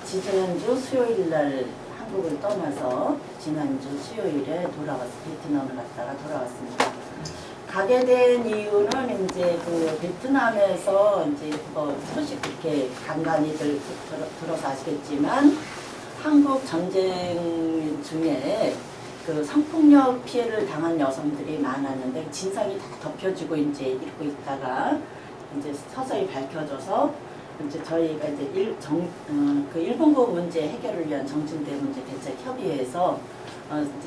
지지난주 수요일 날 한국을 떠나서 지난주 수요일에 베트남을 갔다가 돌아왔습니다. 가게 된 이유는 이제 그 베트남에서 이제 소식 그렇게 간간히 들어서 아시겠지만 한국 전쟁 중에 그 성폭력 피해를 당한 여성들이 많았는데 진상이 다 덮여지고 이제 읽고 있다가 이제 서서히 밝혀져서 이제 저희가 이제 그 일본군 문제 해결을 위한 정진대 문제 대책 협의회에서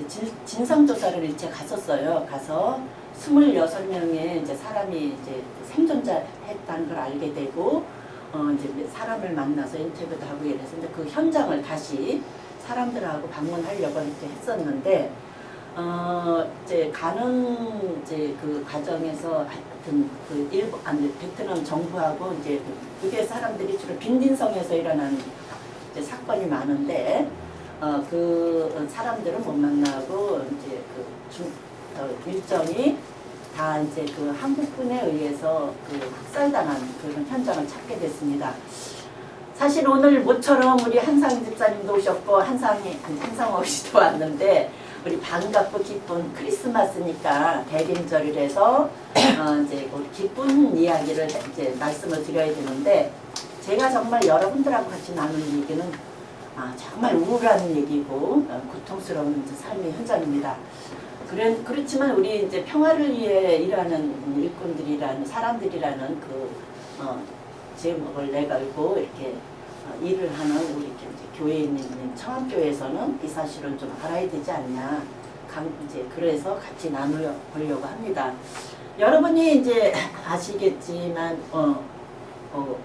이제 진상조사를 일체 갔었어요. 가서 26명의 이제 사람이 이제 생존자했다는 걸 알게 되고 이제 사람을 만나서 인터뷰도 하고 이래서 이제 그 현장을 다시 사람들하고 방문하려고 이렇게 했었는데 이제 가는 이제 그 과정에서 하여튼 그 베트남 정부하고 이제 그게 사람들이 주로 빈딘성에서 일어난 이제 사건이 많은데 그 사람들은 못 만나고 이제 일정이 다 이제 그 한국군에 의해서 그 학살당한 그런 현장을 찾게 됐습니다. 사실 오늘 모처럼 우리 한상 집사님도 오셨고 한상옥 씨도 왔는데 우리 반갑고 기쁜 크리스마스니까 대림절이라서 이제 기쁜 이야기를 이제 말씀을 드려야 되는데 제가 정말 여러분들하고 같이 나누는 얘기는 정말 우울한 얘기고 고통스러운 이제 삶의 현장입니다. 그렇지만 우리 이제 평화를 위해 일하는 일꾼들이라는 사람들이라는 그 제목을 내걸고 이렇게 일을 하는 우리 이제 교회에 있는 청암교회에서는 이 사실을 좀 알아야 되지 않냐. 이제 그래서 같이 나누려고 합니다. 여러분이 이제 아시겠지만 그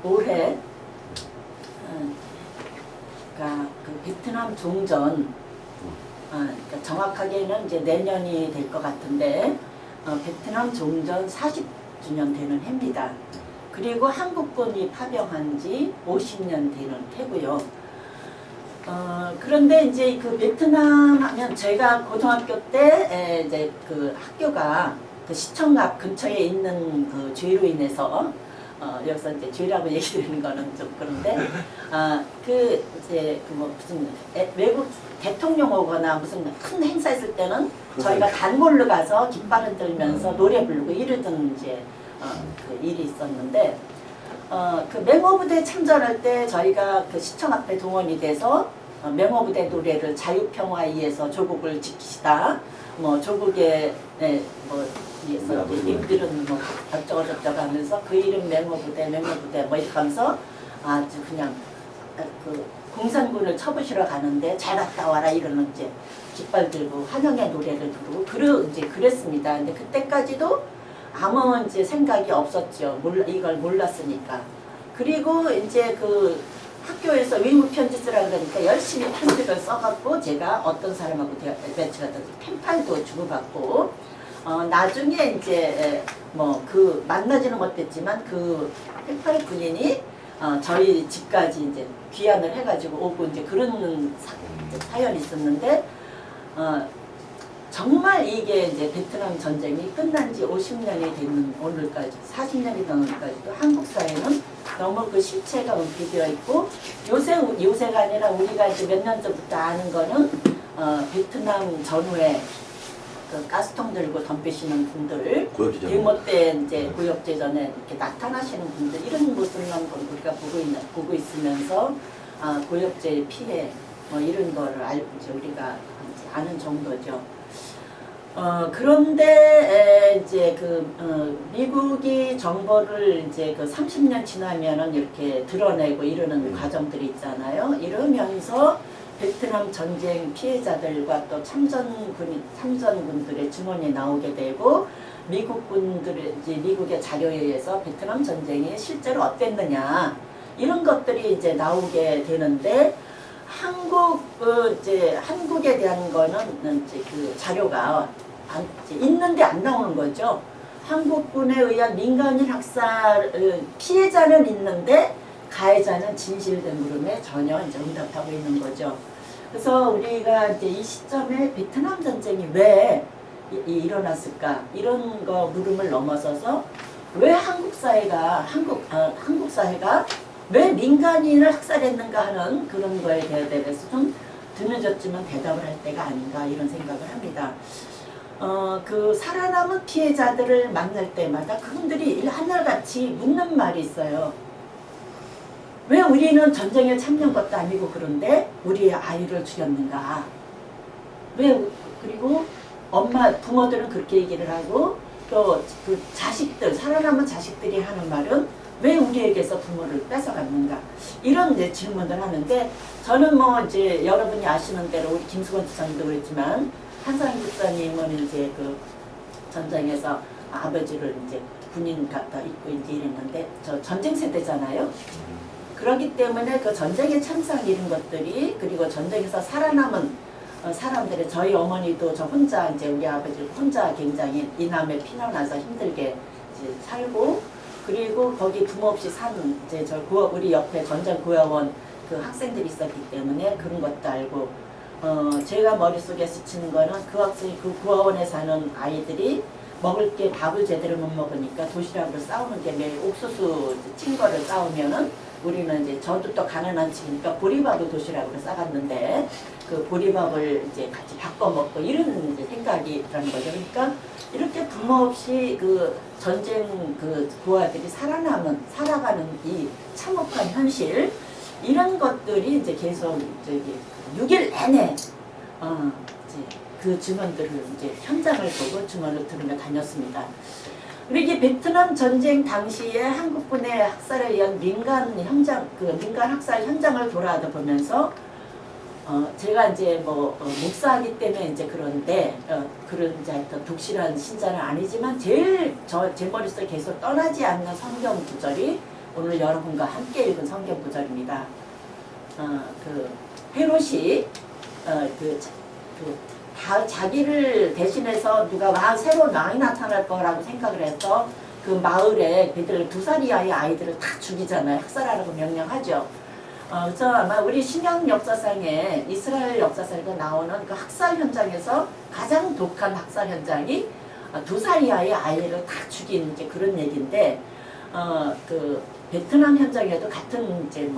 올해 그 베트남 종전 그러니까 정확하게는 이제 내년이 될 것 같은데 베트남 종전 40주년 되는 해입니다. 그리고 한국군이 파병한 지 50년 되는 해고요. 그런데 이제 그 베트남 하면 제가 고등학교 때 이제 그 학교가 그 시청 앞 근처에 있는 그 죄로 인해서 여기서 이제 죄라고 얘기드리는 거는 좀 그런데 그 이제 그 뭐 무슨 외국 대통령 오거나 무슨 큰 행사 있을 때는 저희가 단골로 가서 깃발을 들면서 노래 부르고 이러던 이제 그 일이 있었는데 그 맹호부대 참전할 때 저희가 그 시청 앞에 동원이 돼서 맹호부대 노래를 자유평화에 의해서 조국을 지키시다 뭐 조국의 뭐 위해서 님들은 뭐 어쩌고저쩌고 하면서 그 이름 맹호부대 뭐 이렇게 하면서 아주 그냥 그 공산군을 쳐부시러 가는데 잘 갔다 와라 이러는 이제 깃발 들고 환영의 노래를 부르고 이제 그랬습니다. 근데 그때까지도 아무 이제 생각이 없었죠. 이걸 몰랐으니까. 그리고 이제 그 학교에서 위무 편지 쓰라 그러니까 열심히 편지를 써갖고 제가 어떤 사람하고 배치가 돼서 펜팔도 주고받고 나중에 이제 뭐 그 만나지는 못했지만 그 펜팔 군인이 저희 집까지 이제 귀환을 해가지고 오고 이제 그런 사연이 있었는데 정말 이게 이제 베트남 전쟁이 끝난 지 50년이 되는 오늘까지 40년이 된 오늘까지도 한국 사회는 너무 그 실체가 은폐되어 있고 요새가 아니라 우리가 이제 몇 년 전부터 아는 거는 베트남 전후에 그 가스통 들고 덤비시는 분들, 데모 때 이제 고엽제전에 이렇게 나타나시는 분들 이런 모습만 우리가 보고 있으면서 고엽제 피해 뭐 이런 거를 알고 이제 우리가 아는 정도죠. 그런데 이제 미국이 정보를 이제 그 30년 지나면은 이렇게 드러내고 이러는 과정들이 있잖아요. 이러면서 베트남 전쟁 피해자들과 또 참전군들의 증언이 나오게 되고 미국의 자료에 의해서 베트남 전쟁이 실제로 어땠느냐 이런 것들이 이제 나오게 되는데 한국에 대한 거는 이제 그 자료가 있는데 안 나오는 거죠. 한국군에 의한 민간인 학살 피해자는 있는데 가해자는 진실된 물음에 전혀 이제 응답하고 있는 거죠. 그래서 우리가 이제 이 시점에 베트남 전쟁이 왜 일어났을까 이런 거 물음을 넘어서서 왜 한국 사회가 왜 민간인을 학살했는가 하는 그런 거에 대해서 좀 드늦었지만 대답을 할 때가 아닌가 이런 생각을 합니다. 그 살아남은 피해자들을 만날 때마다 그분들이 한결같이 묻는 말이 있어요. 왜 우리는 전쟁에 참여한 것도 아니고 그런데 우리의 아이를 죽였는가? 왜 그리고 부모들은 그렇게 얘기를 하고 또 그 자식들 살아남은 자식들이 하는 말은 왜 우리에게서 부모를 뺏어갔는가? 이런 이제 질문을 하는데 저는 뭐 이제 여러분이 아시는 대로 우리 김수건 지사님도 그랬지만 한상희 집사님은 이제 그 전쟁에서 아버지를 이제 군인 갖다 입고 이제 이랬는데 저 전쟁 세대잖아요. 그렇기 때문에 그 전쟁의 참상 이런 것들이 그리고 전쟁에서 살아남은 사람들의 저희 어머니도 저 혼자 이제 우리 아버지 혼자 굉장히 이남에 피난와서 힘들게 이제 살고 그리고 거기 부모 없이 사는 이제 우리 옆에 전쟁 고아원 그 학생들이 있었기 때문에 그런 것도 알고 제가 머릿속에 스치는 거는 그 학생이 그 고아원에 사는 아이들이 먹을 게 밥을 제대로 못 먹으니까 도시락으로 싸우는 게 매일 옥수수 친 거를 싸우면은 우리는 이제 저도 또 가난한 집이니까 보리밥을 도시락으로 싸갔는데 그 보리밥을 이제 같이 바꿔 먹고 이런 이제 생각이라는 거죠. 그러니까 이렇게 부모 없이 그 전쟁 그 고아들이 살아가는 이 참혹한 현실 이런 것들이 이제 계속 저기 6일 내내 이제 그 증언들을 이제 현장을 보고 증언을 들으며 다녔습니다. 그리고 베트남 전쟁 당시에 한국군의 학살에 의한 민간 학살 현장을 돌아다 보면서 제가 이제 목사이기 때문에 이제 그런데 그런 이제 하여튼 독실한 신자는 아니지만 제일 제 머릿속에 계속 떠나지 않는 성경 구절이 오늘 여러분과 함께 읽은 성경 구절입니다. 그 헤롯이 자기를 대신해서 누가 새로운 왕이 나타날 거라고 생각을 해서 그 마을에 그들 2살 이하의 아이들을 다 죽이잖아요. 학살하라고 명령하죠. 그래서 아마 우리 신약 역사상에 이스라엘 역사상에서 나오는 그 학살 현장에서 가장 독한 학살 현장이 2살 이하의 아이를 다 죽인 이제 그런 얘기인데 그 베트남 현장에도 같은 이제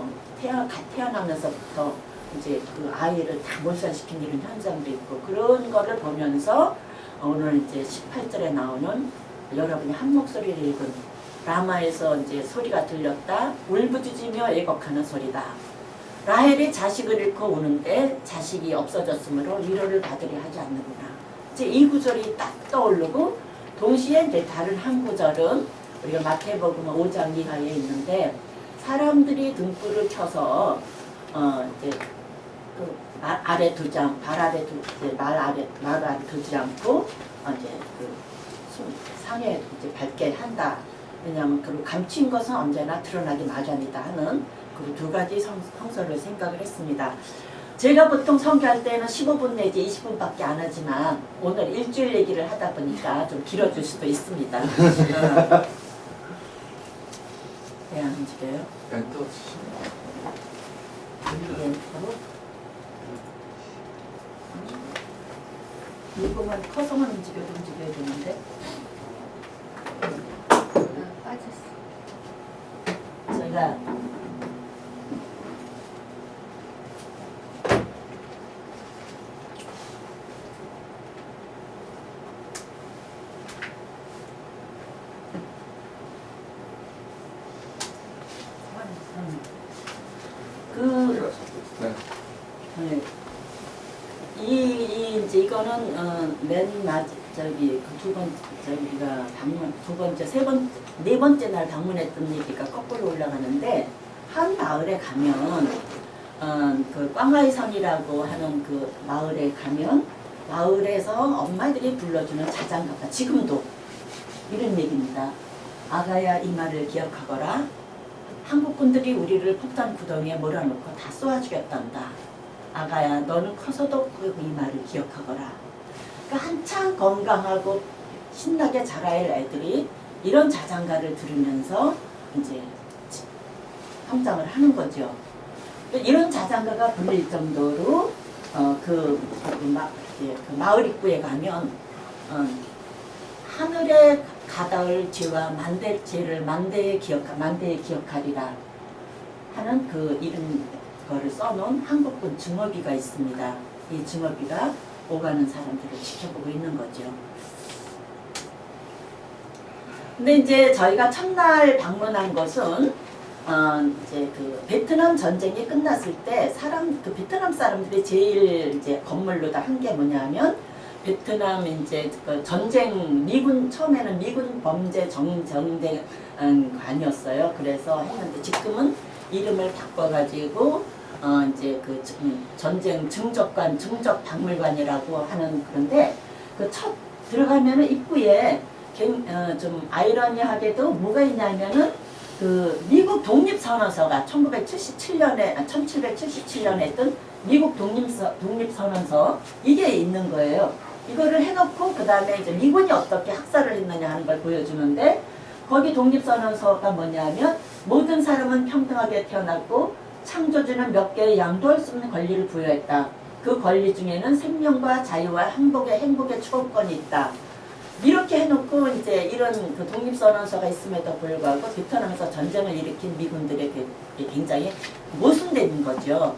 태어나면서부터 이제 그 아이를 다 몰살시킨 이런 현장도 있고 그런 거를 보면서 오늘 이제 18절에 나오는 여러분이 한 목소리를 읽은 라마에서 이제 소리가 들렸다 울부짖으며 애곡하는 소리다. 라헬이 자식을 잃고 우는데 자식이 없어졌으므로 위로를 받으려 하지 않는구나. 이제 이 구절이 딱 떠오르고 동시에 이제 다른 한 구절은 우리가 마태복음 5장 이하에 있는데 사람들이 등불을 켜서 이제 그 말 아래 두지 않고 말 아래 두지 않고 이제 그 상에 이제 밝게 한다. 왜냐하면 그 감춘 것은 언제나 드러나기 마련이다 하는 그 2가지 성서를 생각을 했습니다. 제가 보통 설교할 때는 15분 내지 20분밖에 안 하지만 오늘 일주일 얘기를 하다 보니까 좀 길어질 수도 있습니다. 왜 안 움직여요? 엔터 엔터로 이거만 커서만 움직여야 되는데 빠졌어. 저희가 이제 이거는 맨 저기 그 네 번째 날 방문했던 얘기가 거꾸로 올라가는데 한 마을에 가면 그 꽝하이선이라고 하는 그 마을에 가면 마을에서 엄마들이 불러주는 자장가가 지금도 이런 얘기입니다. 아가야 이 말을 기억하거라. 한국군들이 우리를 폭탄 구덩이에 몰아넣고 다 쏘아주겠단다. 아가야 너는 커서도 이 말을 기억하거라. 그러니까 한창 건강하고 신나게 자랄 애들이 이런 자장가를 들으면서 이제 성장을 하는 거죠. 이런 자장가가 불릴 정도로 그 마을 입구에 가면 하늘에 가다을 죄와 죄를 만대에 기억하리라. 하는 그 이런 거를 써놓은 한국군 증오비가 있습니다. 이 증오비가 오가는 사람들을 지켜보고 있는 거죠. 근데 이제 저희가 첫날 방문한 것은 이제 그 베트남 전쟁이 끝났을 때 그 베트남 사람들이 제일 이제 건물로 다 한 게 뭐냐면 베트남 이제 그 전쟁 미군 처음에는 미군 범죄 정쟁관이었어요. 그래서 했는데 지금은 이름을 바꿔가지고 이제 그 전쟁 증적관 증적박물관이라고 하는 그런데 그 첫 들어가면은 입구에 좀 아이러니하게도 뭐가 있냐면은 그 미국 독립선언서가 1777년에 했던 미국 독립선언서 이게 있는 거예요. 이거를 해놓고 그 다음에 이제 미군이 어떻게 학살을 했느냐 하는 걸 보여주는데 거기 독립선언서가 뭐냐면 모든 사람은 평등하게 태어났고 창조주는 몇 개의 양도할 수 없는 권리를 부여했다. 그 권리 중에는 생명과 자유와 행복의 추구권이 있다. 이렇게 해놓고 이제 이런 그 독립선언서가 있음에도 불구하고 베트남에서 전쟁을 일으킨 미군들에게 굉장히 모순되는 거죠.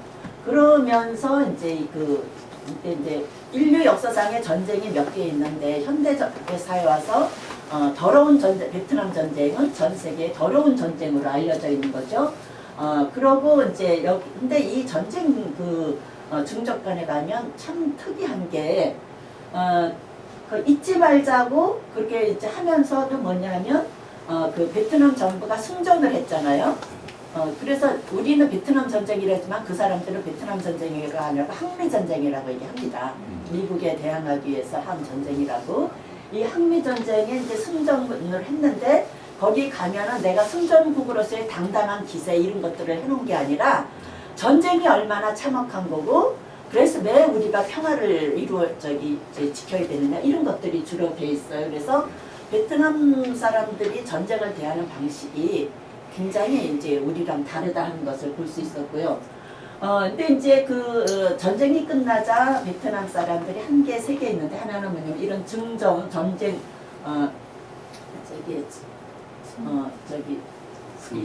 그러면서 이제 이제 인류 역사상에 전쟁이 몇 개 있는데 현대 사회에 와서 더러운 베트남 전쟁은 전 세계의 더러운 전쟁으로 알려져 있는 거죠. 그러고 이제 근데 이 전쟁 중적관에 가면 참 특이한 게 그 잊지 말자고 그렇게 이제 하면서도 뭐냐면 그 베트남 정부가 승전을 했잖아요. 그래서 우리는 베트남 전쟁이라지만 그 사람들은 베트남 전쟁이가 아니라 항미 전쟁이라고 얘기합니다. 미국에 대항하기 위해서 한 전쟁이라고. 이 항미 전쟁에 이제 승전을 했는데 거기 가면은 내가 승전국으로서의 당당한 기세 이런 것들을 해놓은 게 아니라 전쟁이 얼마나 참혹한 거고 그래서 왜 우리가 평화를 지켜야 되느냐 이런 것들이 주로 돼 있어요. 그래서 베트남 사람들이 전쟁을 대하는 방식이 굉장히 이제 우리랑 다르다 하는 것을 볼 수 있었고요. 근데 이제 전쟁이 끝나자 베트남 사람들이 한 개, 세 개 있는데 하나는 뭐냐면 이런 전쟁,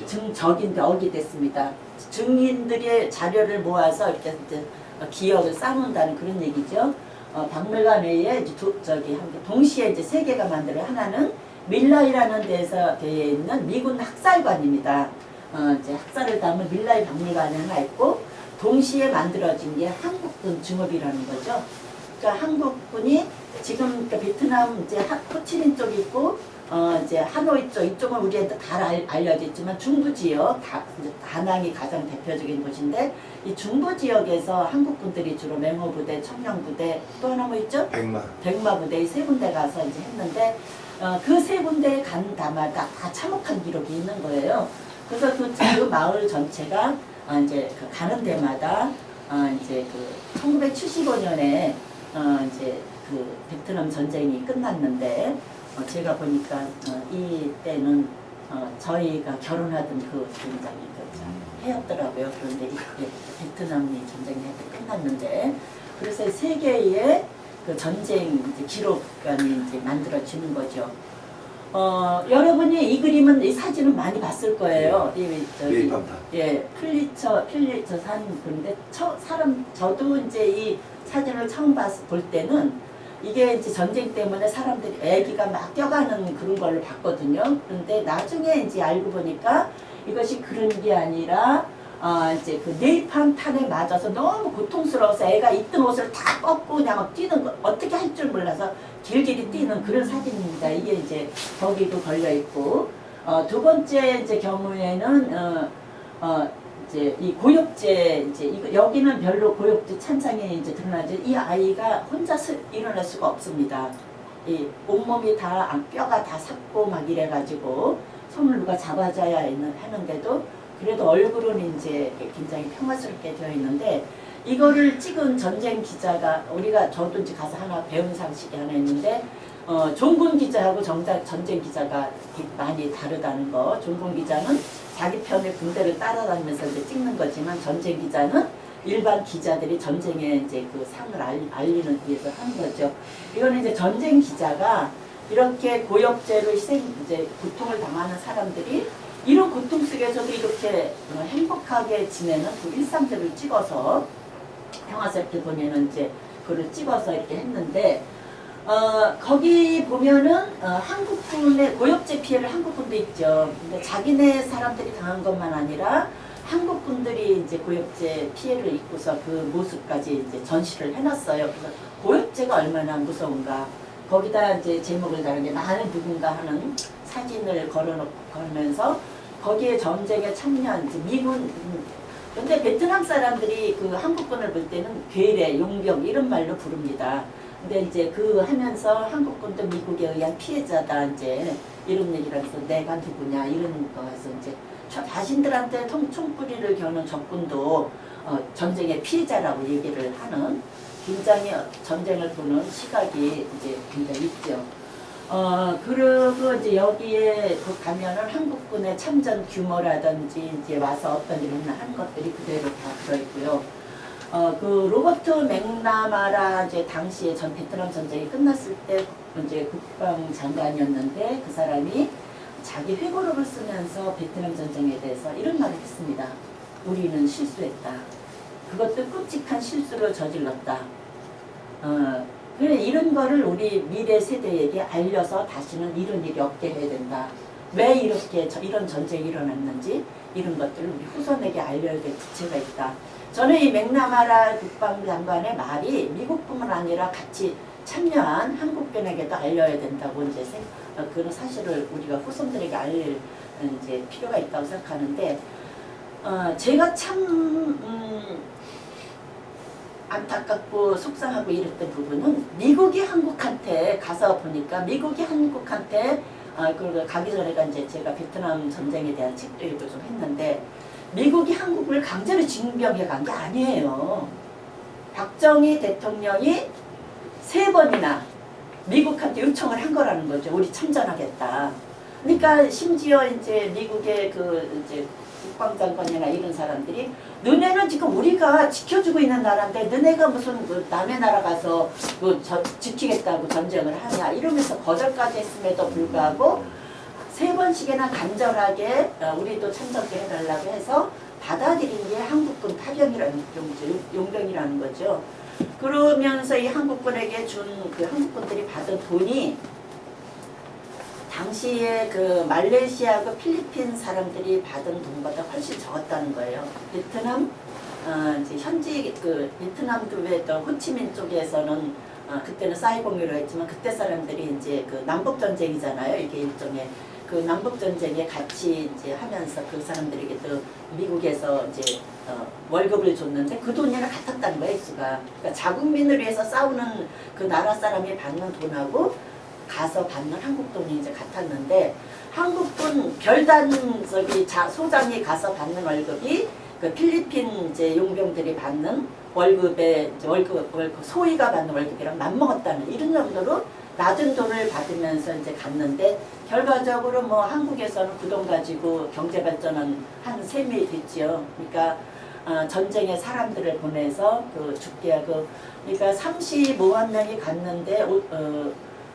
증적인데 억이 됐습니다. 증인들의 자료를 모아서 이렇게 이제 기억을 쌓는다는 그런 얘기죠. 박물관 외에 동시에 이제 세 개가 만들어요. 하나는 밀라이라는 데서 되어 있는 미군 학살관입니다. 이제 학살을 담은 밀라이 박물관이 하나 있고 동시에 만들어진 게 한국군 증업이라는 거죠. 그러니까 한국군이 지금 베트남 이제 호치민 쪽 있고 이제 하노이 쪽 이쪽은 우리한테 다 알려져 있지만 중부 지역 다낭이 가장 대표적인 곳인데 이 중부 지역에서 한국군들이 주로 맹호부대, 청령부대 또 하나 뭐 있죠? 백마부대 이 세 군데 가서 이제 했는데 그 세 군데에 간 다마다 다 참혹한 기록이 있는 거예요. 그래서 그 마을 전체가 이제 가는 데마다 이제 1975년에 이제 베트남 전쟁이 끝났는데 제가 보니까 이때는 저희가 결혼하던 굉장히 해였더라고요. 그런데 베트남이 전쟁이 끝났는데 그래서 세계의 전쟁 기록관이 이제 만들어지는 거죠. 여러분이 이 그림은 이 사진은 많이 봤을 거예요. 필리처 산 그런데 저도 이제 이 사진을 처음 볼 때는 이게 이제 전쟁 때문에 사람들이 애기가 막 뛰어가는 그런 걸로 봤거든요. 그런데 나중에 이제 알고 보니까 이것이 그런 게 아니라 이제 네이팜 탄에 맞아서 너무 고통스러워서 애가 입던 옷을 다 꺾고 그냥 막 뛰는 거 어떻게 할 줄 몰라서 길길이 뛰는 그런 사진입니다. 이게 이제 거기도 걸려 있고 두 번째 이제 경우에는 이제 이 고욕제 여기는 별로 고욕제 찬상에 이제 드러나지 이 아이가 혼자 일어날 수가 없습니다. 이 온몸이 다 뼈가 다 삭고 막 이래가지고 손을 누가 잡아줘야 하는데도 그래도 얼굴은 이제 굉장히 평화스럽게 되어 있는데 이거를 찍은 전쟁 기자가 저도 이제 가서 하나 배운 상식이 하나 있는데 종군 기자하고 전쟁 기자가 많이 다르다는 거. 종군 기자는 자기 편의 군대를 따라다니면서 이제 찍는 거지만 전쟁 기자는 일반 기자들이 전쟁의 이제 상을 알리는 위해서 하는 거죠. 이거는 이제 전쟁 기자가 이렇게 고역죄로 이제 고통을 당하는 사람들이 이런 고통 속에서도 이렇게 행복하게 지내는 그 일상들을 찍어서 평화살때 보면은 이제 그걸 찍어서 이렇게 했는데 거기 보면은 한국군의 고엽제 피해를 한국군도 있죠. 근데 자기네 사람들이 당한 것만 아니라 한국군들이 이제 고엽제 피해를 입고서 그 모습까지 이제 전시를 해놨어요. 그래서 고엽제가 얼마나 무서운가. 거기다 이제 제목을 다른 게 나는 누군가 하는 사진을 걸으면서 거기에 전쟁에 참여한 이제 미군. 근데 베트남 사람들이 그 한국군을 볼 때는 괴뢰, 용병 이런 말로 부릅니다. 근데 이제 그 하면서 한국군도 미국에 의한 피해자다 이제 이런 얘기를 해서 내가 누구냐 이런 거에서 이제 자신들한테 총뿌리를 겨눈 적군도 전쟁의 피해자라고 얘기를 하는 굉장히 전쟁을 보는 시각이 이제 굉장히 있죠. 그리고 이제 여기에 가면은 한국군의 참전 규모라든지 이제 와서 어떤 일을 한 것들이 그대로 다 들어있고요. 그 로버트 맥나마라 이제 당시에 베트남 전쟁이 끝났을 때 이제 국방장관이었는데 그 사람이 자기 회고록을 쓰면서 베트남 전쟁에 대해서 이런 말을 했습니다. 우리는 실수했다. 그것도 끔찍한 실수를 저질렀다. 그래 이런 거를 우리 미래 세대에게 알려서 다시는 이런 일이 없게 해야 된다. 왜 이렇게 이런 전쟁이 일어났는지 이런 것들을 우리 후손에게 알려야 될 부채가 있다. 저는 이 맥나마라 국방장관의 말이 미국뿐만 아니라 같이 참여한 한국군에게도 알려야 된다고 이제 그런 사실을 우리가 후손들에게 알릴 이제 필요가 있다고 생각하는데 제가 참 안타깝고 속상하고 이랬던 부분은 미국이 한국한테 가서 보니까 미국이 한국한테 그리고 가기 전에가 이제 제가 베트남 전쟁에 대한 책도 읽고 좀 했는데 미국이 한국을 강제로 징병해 간 게 아니에요. 박정희 대통령이 3번이나 미국한테 요청을 한 거라는 거죠. 우리 참전하겠다. 그러니까 심지어 이제 미국의 그 이제 국방장관이나 이런 사람들이 너네는 지금 우리가 지켜주고 있는 나라인데 너네가 무슨 그 남의 나라 가서 그 지키겠다고 전쟁을 하냐 이러면서 거절까지 했음에도 불구하고 3번씩이나 간절하게 우리도 참전케 해달라고 해서 받아들인 게 한국군 파병이라는 용병이라는 거죠. 그러면서 이 한국군에게 준 그 한국군들이 받은 돈이 당시에 그 말레이시아 그 필리핀 사람들이 받은 돈보다 훨씬 적었다는 거예요. 베트남 이제 현지 그 베트남도 왜 또 호치민 쪽에서는 그때는 사이공이라고 했지만 그때 사람들이 이제 그 남북 전쟁이잖아요. 이게 일종의 그 남북 전쟁에 같이 이제 하면서 그 사람들에게 또 미국에서 이제 월급을 줬는데 그 돈이랑 같았다는 거예요, 액수가. 그러니까 자국민을 위해서 싸우는 그 나라 사람이 받는 돈하고 가서 받는 한국 돈이 이제 같았는데 한국군 별단 소장이 가서 받는 월급이 그 필리핀 이제 용병들이 받는 월급의 월급 소위가 받는 월급이랑 맞먹었다는 이런 정도로 낮은 돈을 받으면서 이제 갔는데 결과적으로 뭐 한국에서는 그 돈 가지고 경제 발전은 한 셈이 됐지요. 그러니까 전쟁에 사람들을 보내서 그 죽게 하고 그러니까 35만 명이 갔는데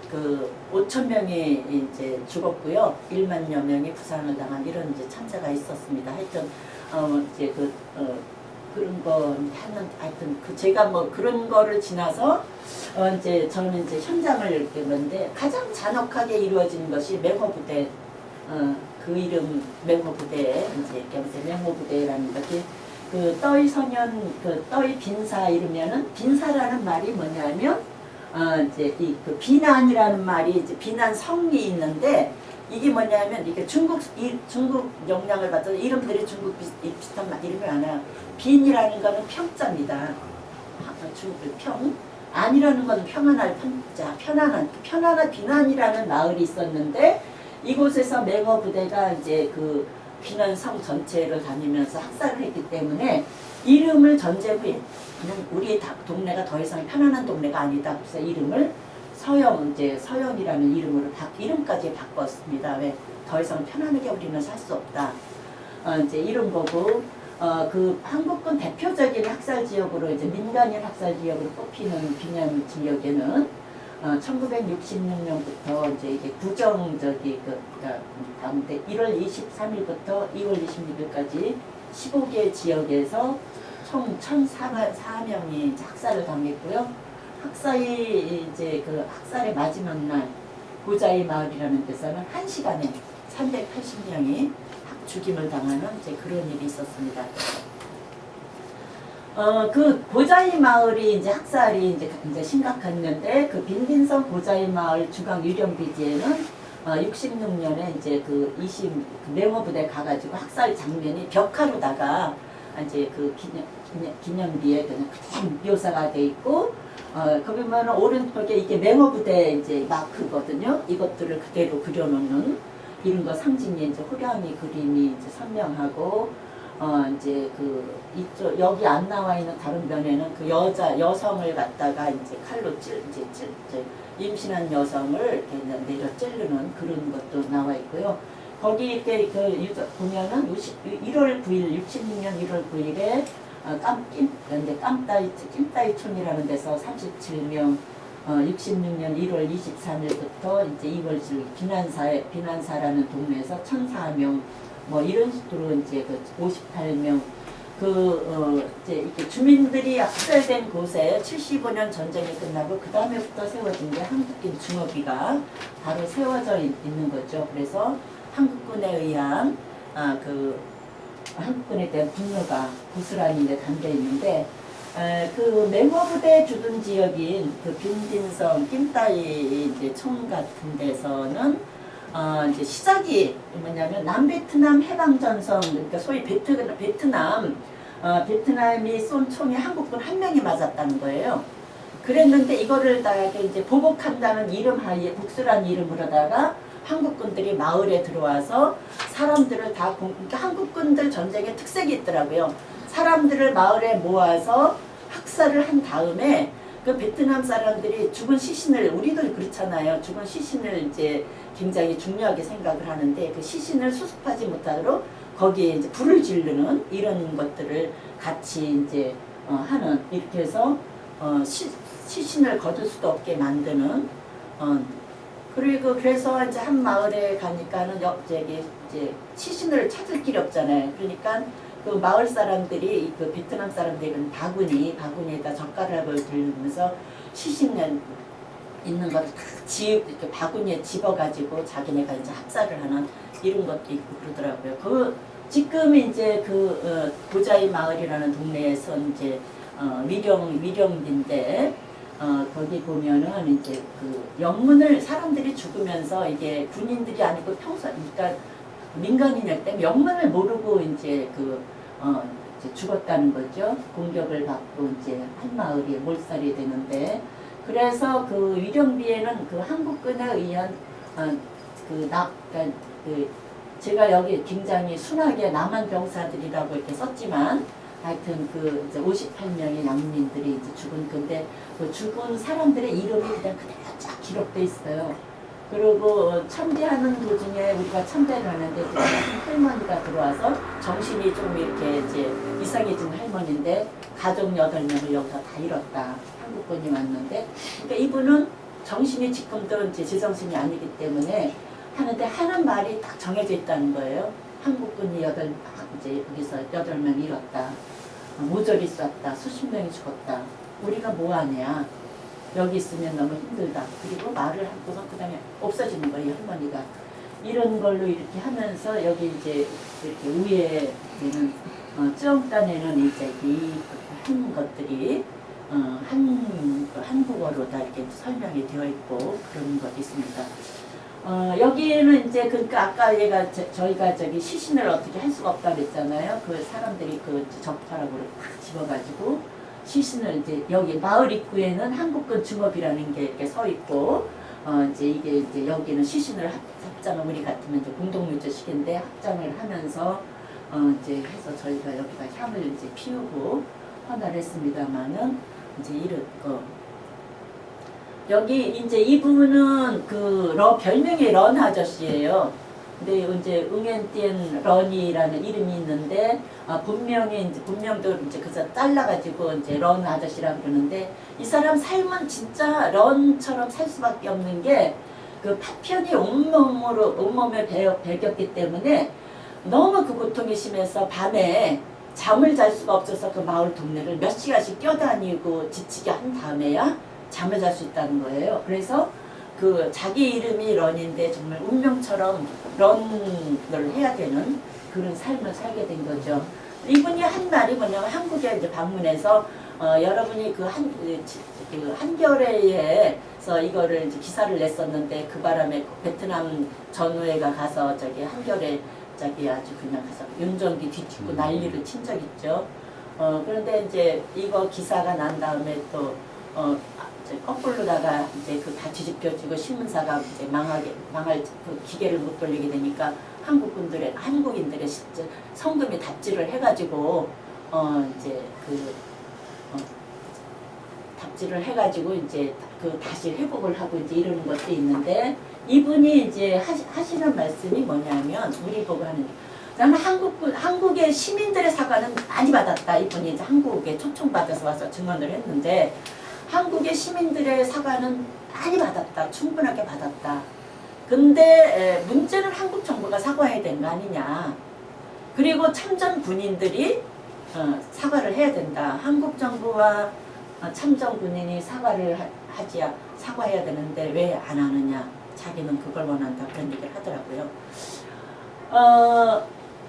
그 5천 명이 이제 죽었고요. 1만여 명이 부상을 당한 이런 이제 참사가 있었습니다. 하여튼 이제 그런 거 하여튼 제가 뭐 그런 거를 지나서 이제 저는 이제 현장을 읽는 건데 가장 잔혹하게 이루어진 것이 맹호부대 그 이름 맹호부대 이제 맹호부대라는 것이 그 떠이 선연 그 떠이 빈사 이러면은 빈사라는 말이 뭐냐면 이제 그 비난이라는 말이 이제 비난 성이 있는데 이게 뭐냐면 이게 중국 영향을 받아서 이름들이 중국 비슷한 이름이 많아요. 빈이라는 거는 평자입니다. 중국 평. 안이라는 건 평안할 편자, 편안한 비난이라는 마을이 있었는데 이곳에서 맹어 부대가 이제 그 비난성 전체를 다니면서 학살을 했기 때문에 이름을 전쟁 후에 우리 동네가 더 이상 편안한 동네가 아니다. 그래서 이름을 서영이라는 이름으로 이름까지 바꿨습니다. 왜 더 이상 편안하게 우리는 살 수 없다. 이제 이런 거고 그 한국군 대표적인 학살 지역으로 이제 민간인 학살 지역으로 뽑히는 비냥 지역에는 1966년부터 이제 이게 부정적이 가운데 1월 23일부터 2월 26일까지 15개 지역에서 총 1,004명이 학살을 당했고요. 학살이 이제 그 학살의 마지막 날 고자이 마을이라는 데서는 1시간에 380명이 죽임을 당하는 이제 그런 일이 있었습니다. 그 고자이 마을이 이제 학살이 이제 심각했는데 그 빈빈성 고자이 마을 중앙 유령 비지에는 66년에 이제 그 맹호부대 가가지고 학살 장면이 벽화로다가 이제 그 기념비에 그냥 묘사가 돼 있고 거기 보면 오른쪽에 이게 맹호부대 이제 마크거든요. 이것들을 그대로 그려놓는 이런 거 상징이 이제 호랑이 그림이 이제 선명하고 이제 그 이쪽 여기 안 나와 있는 다른 면에는 그 여성을 갖다가 이제 칼로 임신한 여성을 이렇게 내려 찌르는 그런 것도 나와 있고요. 거기 이렇게 보면은 1월 9일 66년 1월 9일에 깜따이촌이라는 데서 37명 66년 1월 23일부터 이제 2월 7일 비난사라는 동네에서 1,004명 뭐 이런 식으로 이제 그 58명 이제 이렇게 주민들이 학살된 곳에 75년 전쟁이 끝나고 그 다음에부터 세워진 게 한국군 중어비가 바로 세워져 있는 거죠. 그래서 한국군에 의한 한국군에 대한 분노가 고스란히 이제 담겨 있는데 그 맹호부대 주둔 지역인 그 빈빈성 낀따이 이제 촌 같은 데서는 이제 시작이 뭐냐면 남베트남 해방전선 그러니까 소위 베트남이 쏜 총에 한국군 한 명이 맞았다는 거예요. 그랬는데 이거를 다 이제 보복한다는 이름 하에 복수란 이름으로다가 한국군들이 마을에 들어와서 사람들을 다 그러니까 한국군들 전쟁의 특색이 있더라고요. 사람들을 마을에 모아서 학살을 한 다음에 그 베트남 사람들이 죽은 시신을 우리도 그렇잖아요. 죽은 시신을 이제 굉장히 중요하게 생각을 하는데 그 시신을 수습하지 못하도록 거기에 이제 불을 지르는 이런 것들을 같이 이제 하는 이렇게 해서 시신을 거둘 수도 없게 만드는 그리고 그래서 이제 한 마을에 가니까는 이제 시신을 찾을 길이 없잖아요. 그러니까 그 마을 사람들이 그 베트남 사람들은 바구니에다 젓가락을 들면서 시신을 있는 것을 이렇게 바구니에 집어가지고 자기네가 이제 합사를 하는 이런 것도 있고 그러더라고요. 지금 이제 고자이 마을이라는 동네에서 이제 위령인데 거기 보면은 이제 그 영문을 사람들이 죽으면서 이게 군인들이 아니고 그러니까 민간인일 때 영문을 모르고 이제 이제 죽었다는 거죠. 공격을 받고 이제 한 마을이 몰살이 되는데 그래서 그 위령비에는 그 한국군에 의한 그러니까 제가 여기 굉장히 순하게 남한 병사들이라고 이렇게 썼지만 하여튼 그 이제 58명의 양민들이 이제 죽은 건데 그 죽은 사람들의 이름이 그냥 그대로 쫙 기록돼 있어요. 그리고 참배하는 도중에 우리가 참배를 하는데 할머니가 들어와서 정신이 좀 이렇게 이제 이상해진 할머니인데 가족 8명을 여기서 다 잃었다. 한국군이 왔는데 그러니까 이분은 정신이 지금도 이제 제정신이 아니기 때문에 하는데 하는 말이 딱 정해져 있다는 거예요. 한국군이 이제 여기서 8명 잃었다. 모조리 쐈다. 수십 명이 죽었다. 우리가 뭐 하냐. 여기 있으면 너무 힘들다. 그리고 말을 하고서 그 다음에 없어지는 거예요. 할머니가. 이런 걸로 이렇게 하면서 여기 이제 이렇게 위에 있는 쯔엉단에는 이제 한 것들이 한국어로 다 이렇게 설명이 되어 있고 그런 것이 있습니다. 여기는 이제 그러니까 아까 저희가 시신을 어떻게 할 수가 없다 그랬잖아요. 그 사람들이 그 적파락으로 탁 집어가지고 시신을 이제 여기 마을 입구에는 한국군 중업이라는 게 이렇게 서 있고 이제 이게 이제 여기는 시신을 합장을 우리 같으면 이제 공동묘지식인데 합장을 하면서 이제 해서 저희가 여기다 향을 이제 피우고 헌화를 했습니다만은 이제 이런 여기 이제 이분은 별명이 런 아저씨예요. 근데 이제 응엔띠엔 런이라는 이름이 있는데 본명이 이제 본명도 이제 그래서 잘라가지고 이제 런 아저씨라 그러는데 이 사람 삶은 진짜 런처럼 살 수밖에 없는 게 그 파편이 온몸에 배겼기 때문에 너무 그 고통이 심해서 밤에 잠을 잘 수가 없어서 그 마을 동네를 몇 시간씩 뛰어다니고 지치게 한 다음에야 잠을 잘 수 있다는 거예요. 그래서 그 자기 이름이 런인데 정말 운명처럼 런을 해야 되는 그런 삶을 살게 된 거죠. 이분이 한 말이 뭐냐면 한국에 이제 방문해서 여러분이 그 한겨레에서 이거를 이제 기사를 냈었는데 그 바람에 베트남 전우회가 가서 저기 한겨레 저기 아주 그냥 가서 윤정기 뒤집고 난리를 친 적 있죠. 그런데 이제 이거 기사가 난 다음에 또 거꾸로다가 이제 그 다 뒤집혀지고 신문사가 이제 망할 그 기계를 못 돌리게 되니까 한국인들의 실제 성금이 답지를 해가지고 이제 답지를 해가지고 이제 그 다시 회복을 하고 이제 이러는 것도 있는데 이분이 이제 하시는 말씀이 뭐냐면 우리 보고 하는 나는 한국의 시민들의 사과는 많이 받았다. 이분이 이제 한국에 초청받아서 와서 증언을 했는데 한국의 시민들의 사과는 많이 받았다. 충분하게 받았다. 근데 문제는 한국 정부가 사과해야 되는 거 아니냐. 그리고 참전 군인들이 사과를 해야 된다. 한국 정부와 참전 군인이 사과를 사과해야 되는데 왜 안 하느냐. 자기는 그걸 원한다. 그런 얘기를 하더라고요.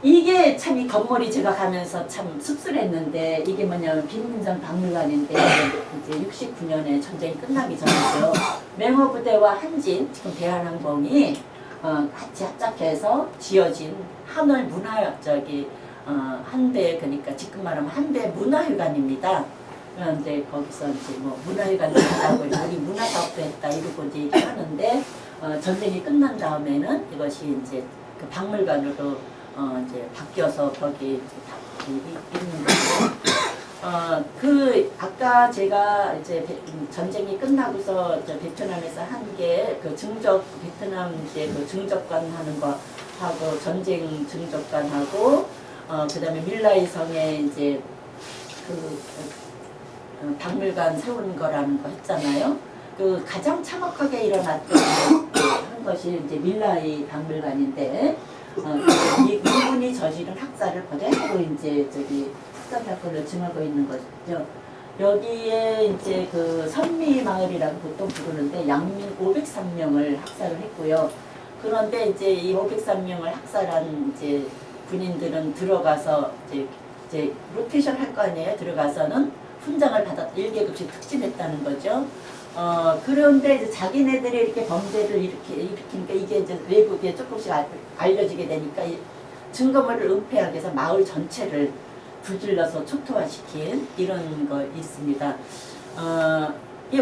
이게 참 이 건물이 제가 가면서 참 씁쓸했는데 이게 뭐냐면 빈민정 박물관인데 이제 69년에 전쟁이 끝나기 전이죠. 맹호부대와 한진 지금 대한항공이 같이 합작해서 지어진 한월 한대 그러니까 지금 말하면 한대 문화회관입니다. 그런데 거기서 이제 뭐 문화회관도 했다고 우리 문화사업도 했다 이러고 이제 얘기하는데 전쟁이 끝난 다음에는 이것이 이제 그 박물관으로 이제 바뀌어서 거기 이제 있는 거죠. 아까 제가 이제 전쟁이 끝나고서 베트남에서 한 게 그 베트남 이제 그 증적관 하는 거 하고 전쟁 증적관 하고 그다음에 밀라이 성에 이제 박물관 세우는 거라는 거 했잖아요. 그 가장 참혹하게 일어났던 한 것이 이제 밀라이 박물관인데 이분이 저지른 학살을 그대로 이제 학살 사건을 증하고 있는 거죠. 여기에 이제 그 선미마을이라고 보통 부르는데 양민 503명을 학살을 했고요. 그런데 이제 이 503명을 학살한 이제 군인들은 들어가서 이제 로테이션 할 거 아니에요. 들어가서는 훈장을 받았 1계급씩 특진했다는 거죠. 그런데 이제 자기네들이 이렇게 범죄를 일으키니까 이게 이제 외국에 조금씩 알려지게 되니까 증거물을 은폐하기 위해서 마을 전체를 불질러서 초토화시킨 이런 거 있습니다.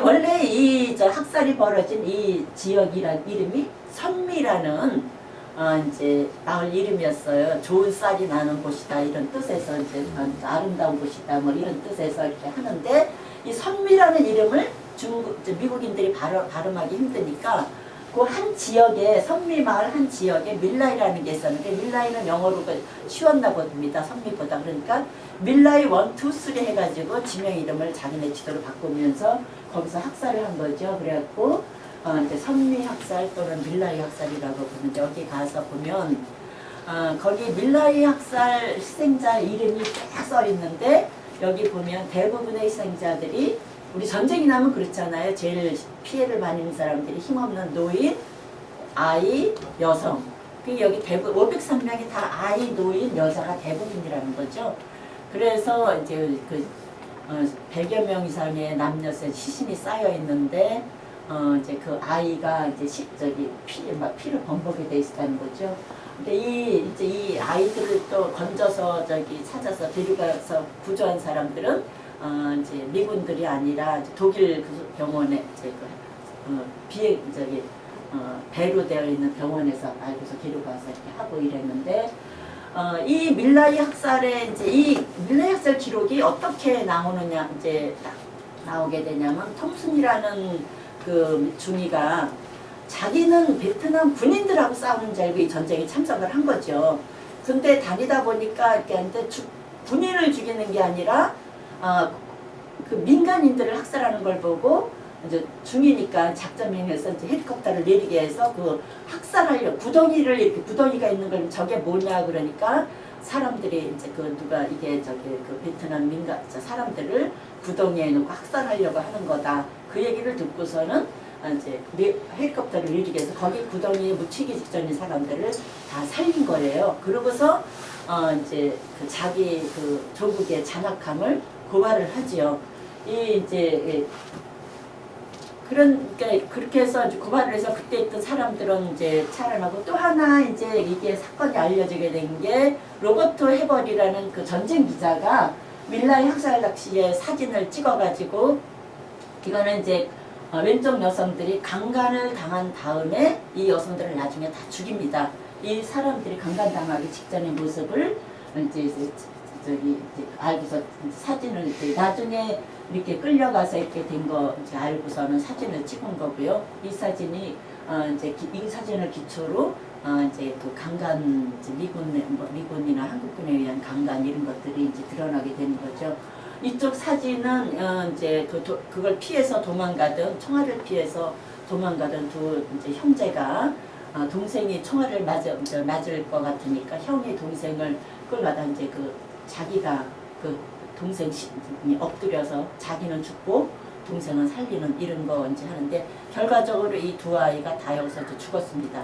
원래 이 학살이 벌어진 이 지역이란 이름이 선미라는 이제 마을 이름이었어요. 좋은 쌀이 나는 곳이다 이런 뜻에서 이제 아름다운 곳이다 뭐 이런 뜻에서 이렇게 하는데 이 선미라는 이름을 미국인들이 발음하기 힘드니까 그 한 지역에 선미마을 한 지역에 밀라이라는 게 있었는데 밀라이는 영어로 쉬웠나 봅니다. 선미보다. 그러니까 밀라이 1, 2, 3 해가지고 지명 이름을 자기네 지도로 바꾸면서 거기서 학살을 한 거죠. 그래갖고 이제 선미 학살 또는 밀라이 학살이라고 부르는데 여기 가서 보면 거기 밀라이 학살 희생자 이름이 쫙 써 있는데 여기 보면 대부분의 희생자들이 우리 전쟁이 나면 그렇잖아요. 제일 피해를 많이 입는 사람들이 힘없는 노인, 아이, 여성. 여기 대부분 503명이 다 아이, 노인, 여자가 대부분이라는 거죠. 그래서 이제 100여 명 이상의 남녀의 시신이 쌓여 있는데 이제 그 아이가 이제 피를 범벅이 돼 있다는 거죠. 근데 이 아이들을 또 건져서 찾아서 데려가서 구조한 사람들은 이제 미군들이 아니라 독일 그 병원에 배로 되어 있는 병원에서 알고서 데려가서 이렇게 하고 이랬는데 이 밀라이 학살의 이 밀라이 학살 기록이 어떻게 나오느냐 딱 나오게 되냐면 톰슨이라는 그 중위가 자기는 베트남 군인들하고 싸우는 줄 알고 이 전쟁에 참석을 한 거죠. 근데 다니다 보니까 이렇게 하는데 군인을 죽이는 게 아니라 그 민간인들을 학살하는 걸 보고 이제 중이니까 작전명에서 이제 헬리콥터를 내리게 해서 그 학살하려 구덩이를 이렇게 구덩이가 있는 걸 저게 뭐냐 그러니까 사람들이 이제 그 누가 이게 저기 그 베트남 민간 사람들을 구덩이에 놓고 학살하려고 하는 거다. 그 얘기를 듣고서는 이제 헬리콥터를 내리게 해서 거기 구덩이에 묻히기 직전인 사람들을 다 살린 거예요. 그러고서 이제 그 자기 그 조국의 잔악함을 고발을 하지요. 이 이제 그러니까 그렇게 해서 이제 고발을 해서 그때 있던 사람들은 이제 차단하고 또 하나 이제 이게 사건이 알려지게 된 게 로버트 해벌이라는 그 전쟁 기자가 밀라의 학살 당시에 사진을 찍어가지고 이거는 이제 왼쪽 여성들이 강간을 당한 다음에 이 여성들을 나중에 다 죽입니다. 이 사람들이 강간당하기 직전의 모습을 이제 알고서 사진을 이제 나중에 이렇게 끌려가서 이렇게 된 거 이제 알고서는 사진을 찍은 거고요. 이 사진이 이제 이 사진을 기초로 이제 그 강간 이제 미군이나 한국군에 의한 강간 이런 것들이 이제 드러나게 되는 거죠. 이쪽 사진은 이제 그걸 피해서 도망가던 총알을 피해서 도망가던 두 이제 형제가 동생이 총알을 맞을 것 같으니까 형이 동생을 끌어가다 이제 그 자기가 그 동생이 엎드려서 자기는 죽고 동생은 살리는 이런 거 이제 하는데 결과적으로 이 두 아이가 다 여기서 이제 죽었습니다.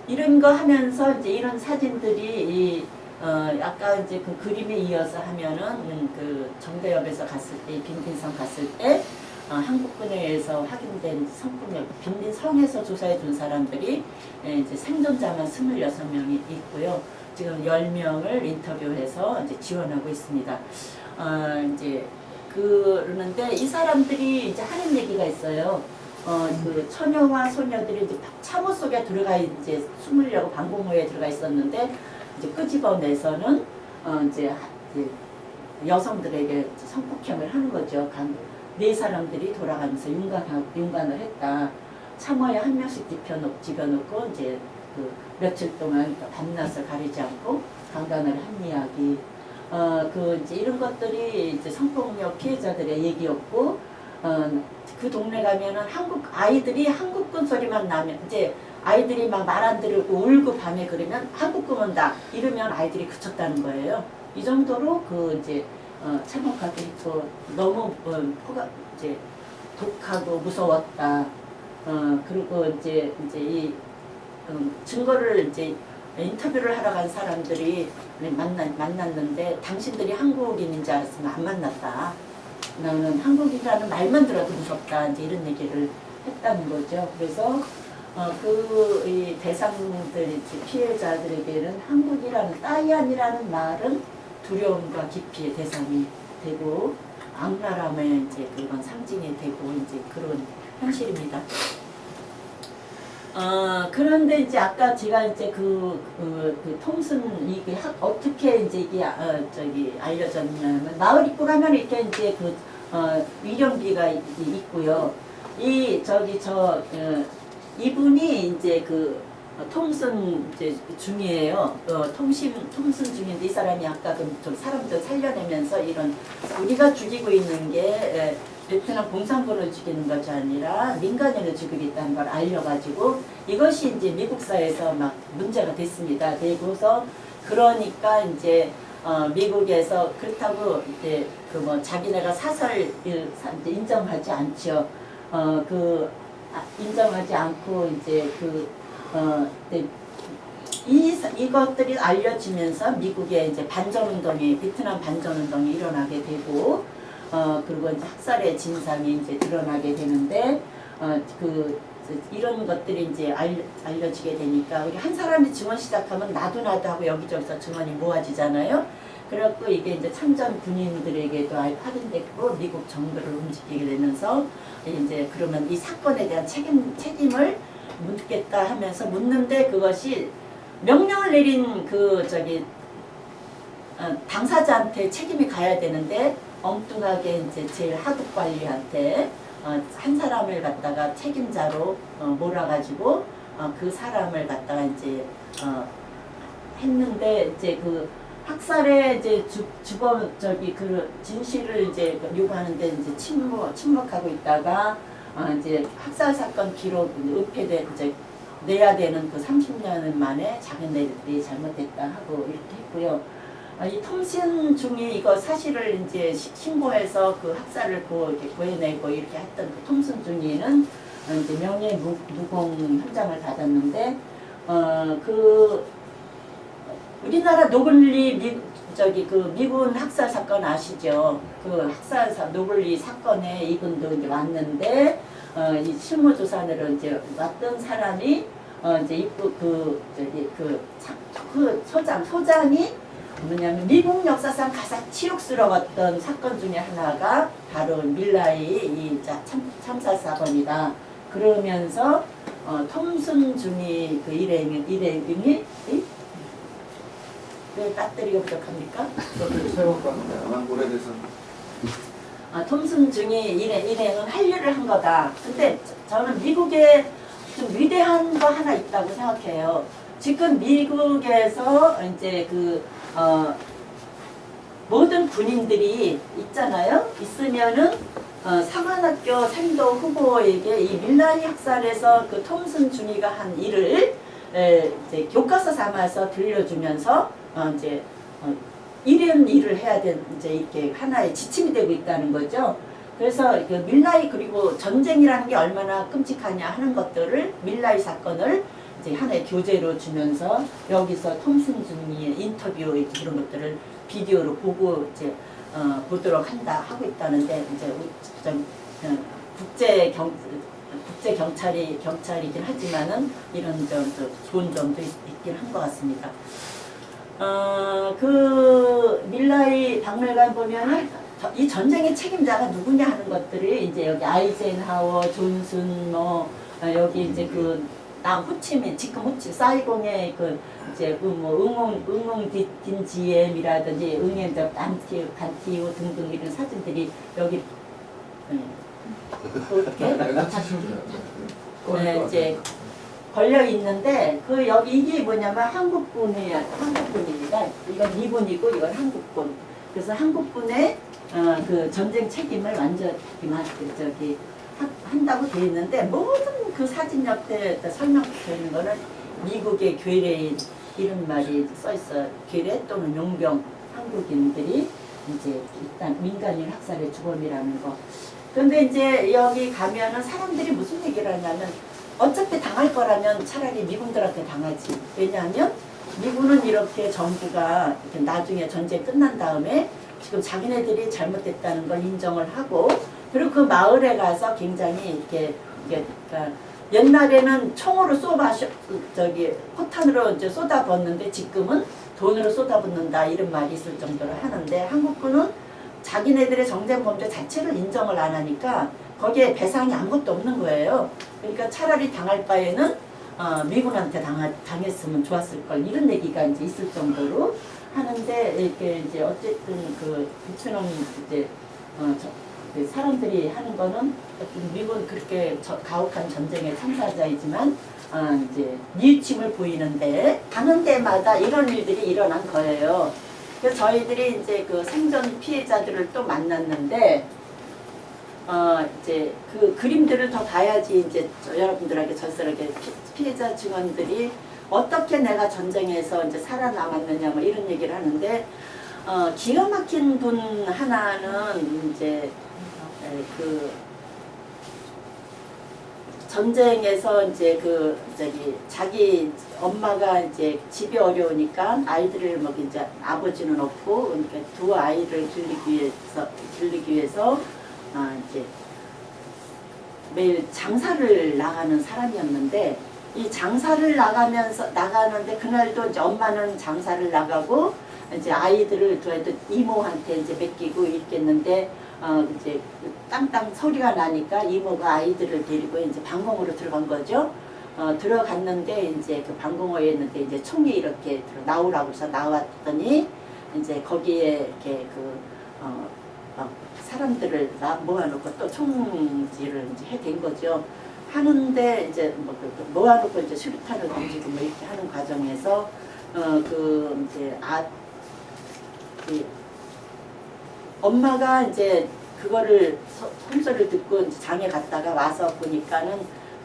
이런 거 하면서 이제 이런 사진들이 아까 이제 그 그림에 이어서 하면은 그 정대협에서 갔을 때 빈딘성 갔을 때 한국군에 의해서 확인된 성폭력 빈딘성에서 조사해 준 사람들이 이제 생존자만 26명이 있고요. 지금 10명을 인터뷰해서 이제 지원하고 있습니다. 이제 그러는데 이 사람들이 이제 하는 얘기가 있어요. 그 처녀와 소녀들이 이제 참호 속에 들어가 이제 숨으려고 방공호에 들어가 있었는데 이제 끄집어내서는 이제 여성들에게 성폭행을 하는 거죠. 네 사람들이 돌아가면서 윤관을 했다. 참호에 한 명씩 집어넣고 이제 그 며칠 동안 밤낮을 가리지 않고 강간을 한 이야기. 그 이제 이런 것들이 이제 성폭력 피해자들의 얘기였고, 그 동네 가면은 아이들이 한국군 소리만 나면 이제 아이들이 막 말 안 들고 울고 밤에 그러면 한국군 온다 이러면 아이들이 그쳤다는 거예요. 이 정도로 그 이제 참혹하게 또 너무 이제 독하고 무서웠다. 그리고 이제 이 증거를 이제 인터뷰를 하러 간 사람들이 만났는데 당신들이 한국인인 줄 알았으면 안 만났다. 나는 한국인이라는 말만 들어도 무섭다. 이제 이런 얘기를 했다는 거죠. 그래서 이 대상들 피해자들에게는 한국이라는 따이안이라는 말은 두려움과 기피의 대상이 되고 악랄함의 이제 그런 상징이 되고 이제 그런 현실입니다. 그런데 이제 아까 제가 이제 그 톰슨 이게 어떻게 이제 이게 알려졌냐면 마을 입구 가면 이렇게 이제 위령비가 있고요. 이분이 이제 톰슨 이제 중이에요. 톰슨 중인데 이 사람이 아까 좀 사람들 살려내면서 이런 우리가 죽이고 있는 게 베트남 공산군을 죽이는 것이 아니라 민간인을 죽이겠다는 걸 알려가지고 이것이 이제 미국사에서 막 문제가 됐습니다. 되고서 그러니까 이제 미국에서 그렇다고 이제 자기네가 사설 인정하지 않죠. 인정하지 않고 이제 이것들이 알려지면서 미국의 이제 베트남 반전운동이 일어나게 되고, 그리고 이제 학살의 진상이 이제 드러나게 되는데, 이런 것들이 이제 알려지게 되니까, 우리 한 사람이 증언 시작하면 나도 하고 여기저기서 증언이 모아지잖아요. 그래갖고 이게 이제 참전 군인들에게도 확인됐고, 미국 정부를 움직이게 되면서, 이제 그러면 이 사건에 대한 책임을 묻겠다 하면서 묻는데 그것이 명령을 내린 당사자한테 책임이 가야 되는데 엉뚱하게 이제 제일 하급 관리한테 한 사람을 갖다가 책임자로 몰아가지고 그 사람을 갖다가 이제 했는데 이제 그 학살에 이제 주범 저기 그 진실을 이제 요구하는데 이제 침묵하고 있다가 이제 학살 사건 기록 은폐돼 이제 내야 되는 그 30년 만에 자기네들이 잘못됐다 하고 이렇게 했고요. 이 통신 중에 이거 사실을 이제 신고해서 그 학살을 이렇게 구해내고 이렇게 했던 그 통신 중에는 이제 명예무공 현장을 받았는데 그 우리나라 노블리 그 미군 학살 사건 아시죠? 그 학살 노블리 사건에 이분도 이제 왔는데 이 실무조사를 이제 왔던 사람이 이제 그 소장이 뭐냐면 미국 역사상 가장 치욕스러웠던 사건 중에 하나가 바로 밀라이 이 참사 사건이다. 그러면서 톰슨 중이 그 일행이 왜 배터리가 부족합니까? 새로운 거 같아요. 오래돼서. 톰슨 중이 일행은 할 일을 한 거다. 근데 저는 미국에 좀 위대한 거 하나 있다고 생각해요. 지금 미국에서 이제 모든 군인들이 있잖아요. 있으면은 상한학교 생도 후보에게 이 밀라니 학살에서 그 톰슨 중이가 한 일을 이제 교과서 삼아서 들려주면서 이런 일을 해야 된 이제 이렇게 하나의 지침이 되고 있다는 거죠. 그래서 그 밀라이 그리고 전쟁이라는 게 얼마나 끔찍하냐 하는 것들을 밀라이 사건을 이제 하나의 교재로 주면서 여기서 톰슨 중이의 인터뷰 이런 것들을 비디오로 보고 이제 보도록 하고 있다는데 이제 좀 국제 경찰이긴 하지만은 이런 점도 좋은 점도 있긴 한 것 같습니다. 그 밀라이 박물관 보면은 이 전쟁의 책임자가 누구냐 하는 것들이 이제 여기 아이젠하워, 존슨 여기 이제 호치민 지금 사이공의 그 이제 응옹 딘지엠이라든지 응엔저 반티오 등등 이런 사진들이 여기 이렇게 이제 걸려 있는데 여기 이게 뭐냐면 한국군입니다. 이건 미군이고 이건 한국군. 그래서 한국군의 그 전쟁 책임을 완전히 한다고 되어 있는데 모든 그 사진 옆에 설명되어 있는 거는 미국의 괴뢰인 이런 말이 써 있어요. 괴뢰 또는 용병 한국인들이 이제 일단 민간인 학살의 주범이라는 거. 그런데 이제 여기 가면은 사람들이 무슨 얘기를 하냐면 어차피 당할 거라면 차라리 미군들한테 당하지. 왜냐하면 미군은 이렇게 정부가 이렇게 나중에 전쟁 끝난 다음에 지금 자기네들이 잘못됐다는 걸 인정을 하고 그리고 그 마을에 가서 굉장히 그러니까 옛날에는 총으로 포탄으로 이제 쏟아붓는데 지금은 돈으로 쏟아붓는다 이런 말이 있을 정도로 하는데 한국군은 자기네들의 정쟁 범죄 자체를 인정을 안 하니까 거기에 배상이 아무것도 없는 거예요. 그러니까 차라리 당할 바에는 미군한테 당했으면 좋았을 걸 이런 얘기가 이제 있을 정도로 하는데 이렇게 이제 어쨌든 그 비추는 이제 그 사람들이 하는 거는 미군 그렇게 가혹한 전쟁의 참사자이지만 이제 뉘우침을 보이는데 가는 데마다 이런 일들이 일어난 거예요. 그래서 저희들이 이제 그 생존 피해자들을 또 만났는데 이제 그 그림들을 더 봐야지 이제 여러분들에게 전설하게 피해자 증언들이 어떻게 내가 전쟁에서 이제 살아남았느냐 뭐 이런 얘기를 하는데 기가 막힌 분 하나는 이제 그 전쟁에서 이제 자기 엄마가 이제 집이 어려우니까 아이들을 이제 아버지는 없고 그러니까 두 아이를 기르기 위해서 이제 매일 장사를 나가는 사람이었는데 이 장사를 나가는데 그날도 이제 엄마는 장사를 나가고 이제 아이들을 이모한테 이제 맡기고 있겠는데 이제 땅땅 소리가 나니까 이모가 아이들을 데리고 이제 방공호로 들어간 거죠. 들어갔는데 이제 그 방공호에 있는데 이제 총이 이렇게 나오라고 해서 나왔더니 이제 거기에 이렇게 사람들을 모아놓고 또 총질을 이제 해댄 거죠. 하는데 이제 모아놓고 이제 수류탄을 던지고 뭐 이렇게 하는 과정에서 이제 엄마가 이제 그거를 혼소를 듣고 이제 장에 갔다가 와서 보니까는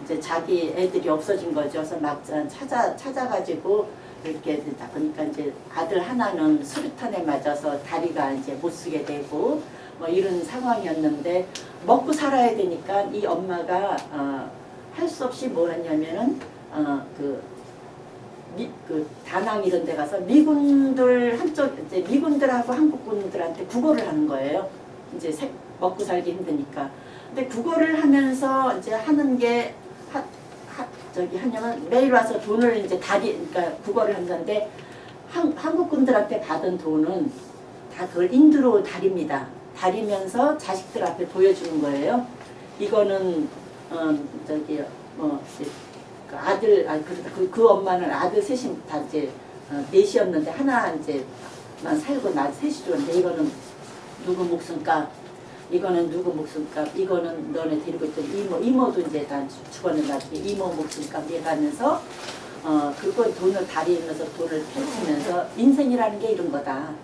이제 자기 애들이 없어진 거죠. 그래서 막 찾아가지고 이렇게 보니까 이제 아들 하나는 수류탄에 맞아서 다리가 이제 못 쓰게 되고 뭐 이런 상황이었는데 먹고 살아야 되니까 이 엄마가 할 수 없이 뭐 했냐면은 다낭 이런 데 가서 미군들 한쪽 이제 미군들하고 한국군들한테 구걸을 하는 거예요. 이제 먹고 살기 힘드니까. 근데 구걸을 하면서 이제 하는 게 하냐면 매일 와서 돈을 이제 그러니까 구걸을 한다는데 한국군들한테 받은 돈은 다 그걸 인두로 다립니다. 다리면서 자식들 앞에 보여주는 거예요. 이거는 그 아들 그 엄마는 아들 셋이 다 이제 넷이었는데 하나 이제만 살고 나 셋이 좋은데 이거는 누구 목숨값, 이거는 누구 목숨값, 이거는 너네 데리고 있던 이모도 이제 다 죽었는데 이모 목숨값 이래가면서 그걸 돈을 다리면서 돈을 펼치면서 인생이라는 게 이런 거다.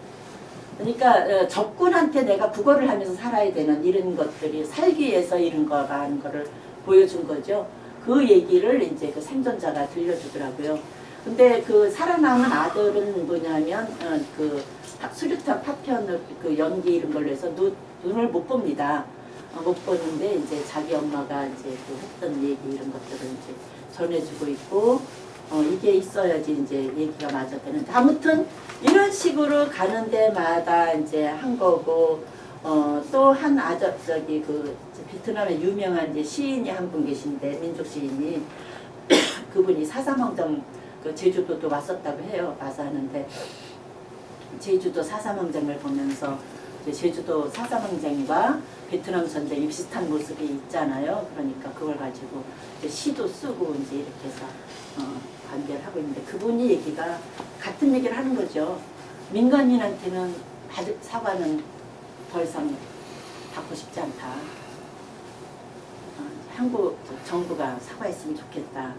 그러니까 적군한테 내가 구걸을 하면서 살아야 되는 이런 것들이 살기 위해서 이런 거라는 거를 보여준 거죠. 그 얘기를 이제 그 생존자가 들려주더라고요. 근데 그 살아남은 아들은 뭐냐면 그 수류탄 파편을 그 연기 이런 걸로 해서 눈을 못 봅니다. 못 보는데 이제 자기 엄마가 이제 그 했던 얘기 이런 것들을 이제 전해주고 있고 이게 있어야지 이제 얘기가 맞아 되는데 아무튼 이런 식으로 가는 데마다 이제 한 거고 또 한 그 베트남에 유명한 이제 시인이 한 분 계신데 민족 시인이 그분이 사사망정 그 제주도도 왔었다고 해요. 와서 하는데 제주도 사사망정을 보면서 이제 제주도 사사망정과 베트남 전쟁이 비슷한 모습이 있잖아요. 그러니까 그걸 가지고 이제 시도 쓰고 이제 이렇게 해서 관계를 하고 있는데 그분이 얘기가 같은 얘기를 하는 거죠. 민간인한테는 사과는 더 이상 받고 싶지 않다. 한국 정부가 사과했으면 좋겠다.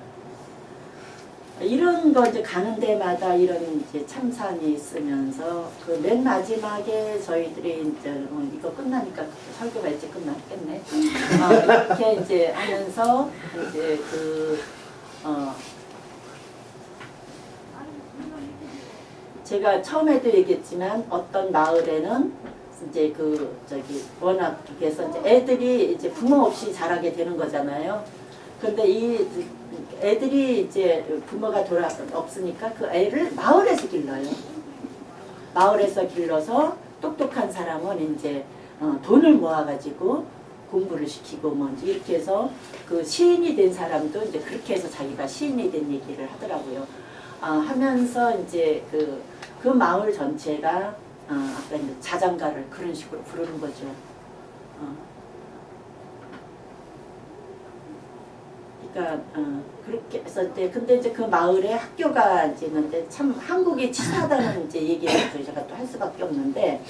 이런 거 이제 가는 데마다 이런 이제 참산이 있으면서 그 맨 마지막에 저희들이 이제 이거 끝나니까 설교가 이제 끝났겠네. 이렇게 이제 하면서 이제 제가 처음에도 얘기했지만 어떤 마을에는 이제 워낙 그래서 이제 애들이 이제 부모 없이 자라게 되는 거잖아요. 근데 이 애들이 이제 부모가 없으니까 그 애를 마을에서 길러요. 마을에서 길러서 똑똑한 사람은 이제 돈을 모아가지고 공부를 시키고 뭐 이렇게 해서 그 시인이 된 사람도 이제 그렇게 해서 자기가 시인이 된 얘기를 하더라고요. 하면서 이제 그 마을 전체가 아까 이제 자장가를 그런 식으로 부르는 거죠. 그러니까 그렇게 해서 근데 이제 그 마을에 학교가 이제 있는데 참 한국이 치사하다는 이제 얘기를 제가 또 할 수밖에 없는데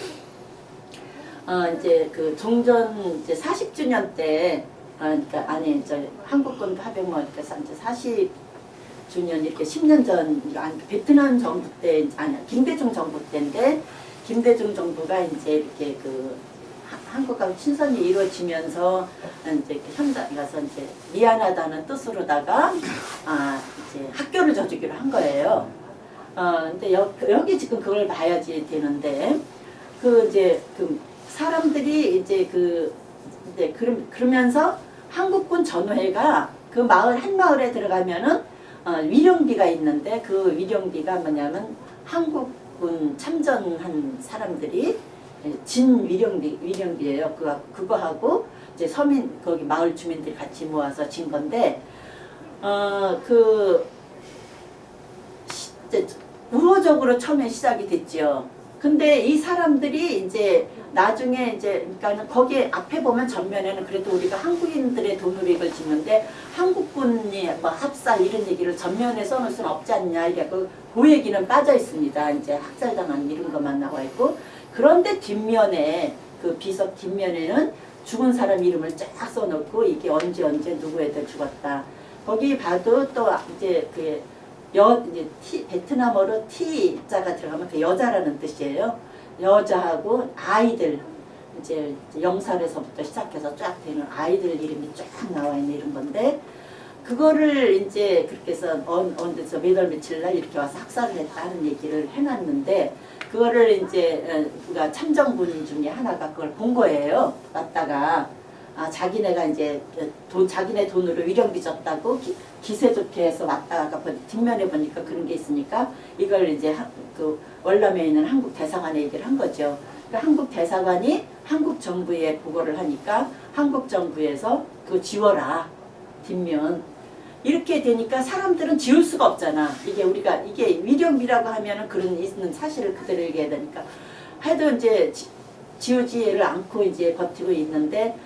이제 그 종전 이제 40주년 때 그러니까 아니 한국군 파병 뭐 이렇게 이제 40주년 이렇게 10년 전 베트남 정부 때 김대중 정부 때인데 김대중 정부가 이제 이렇게 한국하고 친선이 이루어지면서 이제 현장에 가서 이제 미안하다는 뜻으로다가 이제 학교를 져주기로 한 거예요. 근데 여기 지금 그걸 봐야지 되는데 이제 사람들이 이제 그러면서 한국군 전우회가 그 한 마을에 들어가면은 위령비가 있는데 그 위령비가 뭐냐면 한국군 참전한 사람들이 진 위령비예요. 그거하고 이제 서민 거기 마을 주민들이 같이 모아서 진 건데 이제 우호적으로 처음에 시작이 됐죠. 근데 이 사람들이 이제 나중에 이제 그러니까 거기 앞에 보면 전면에는 그래도 우리가 한국인들의 돈으로 이걸 짓는데 한국군이 뭐 합사 이런 얘기를 전면에 써놓을 수는 없지 않냐 이래고 그 얘기는 빠져 있습니다. 이제 학살당한 이런 것만 나와 있고 그런데 뒷면에 그 비석 뒷면에는 죽은 사람 이름을 쫙 써놓고 이게 언제 누구 애들 죽었다. 거기 봐도 또 이제 그 이제 베트남어로 T자가 들어가면 그 여자라는 뜻이에요. 여자하고 아이들 이제 영살에서부터 시작해서 쫙 되는 아이들 이름이 쫙 나와 있는 이런 건데 그거를 이제 그렇게 해서 언제서 몇 월 며칠 날 이렇게 와서 학살을 했다 하는 얘기를 해놨는데 그거를 이제 그가 참정분 중에 하나가 그걸 본 거예요. 왔다가 자기네가 이제 자기네 돈으로 위령비 줬다고 기세 좋게 해서 왔다가 뒷면에 보니까 그런 게 있으니까 이걸 이제 그 월남에 있는 한국 대사관에 얘기를 한 거죠. 그러니까 한국 대사관이 한국 정부에 보고를 하니까 한국 정부에서 그거 지워라 뒷면 이렇게 되니까 사람들은 지울 수가 없잖아. 이게 우리가 이게 위령비라고 하면은 그런 있는 사실을 그대로 얘기해야 되니까 해도 이제 지우지를 않고 이제 버티고 있는데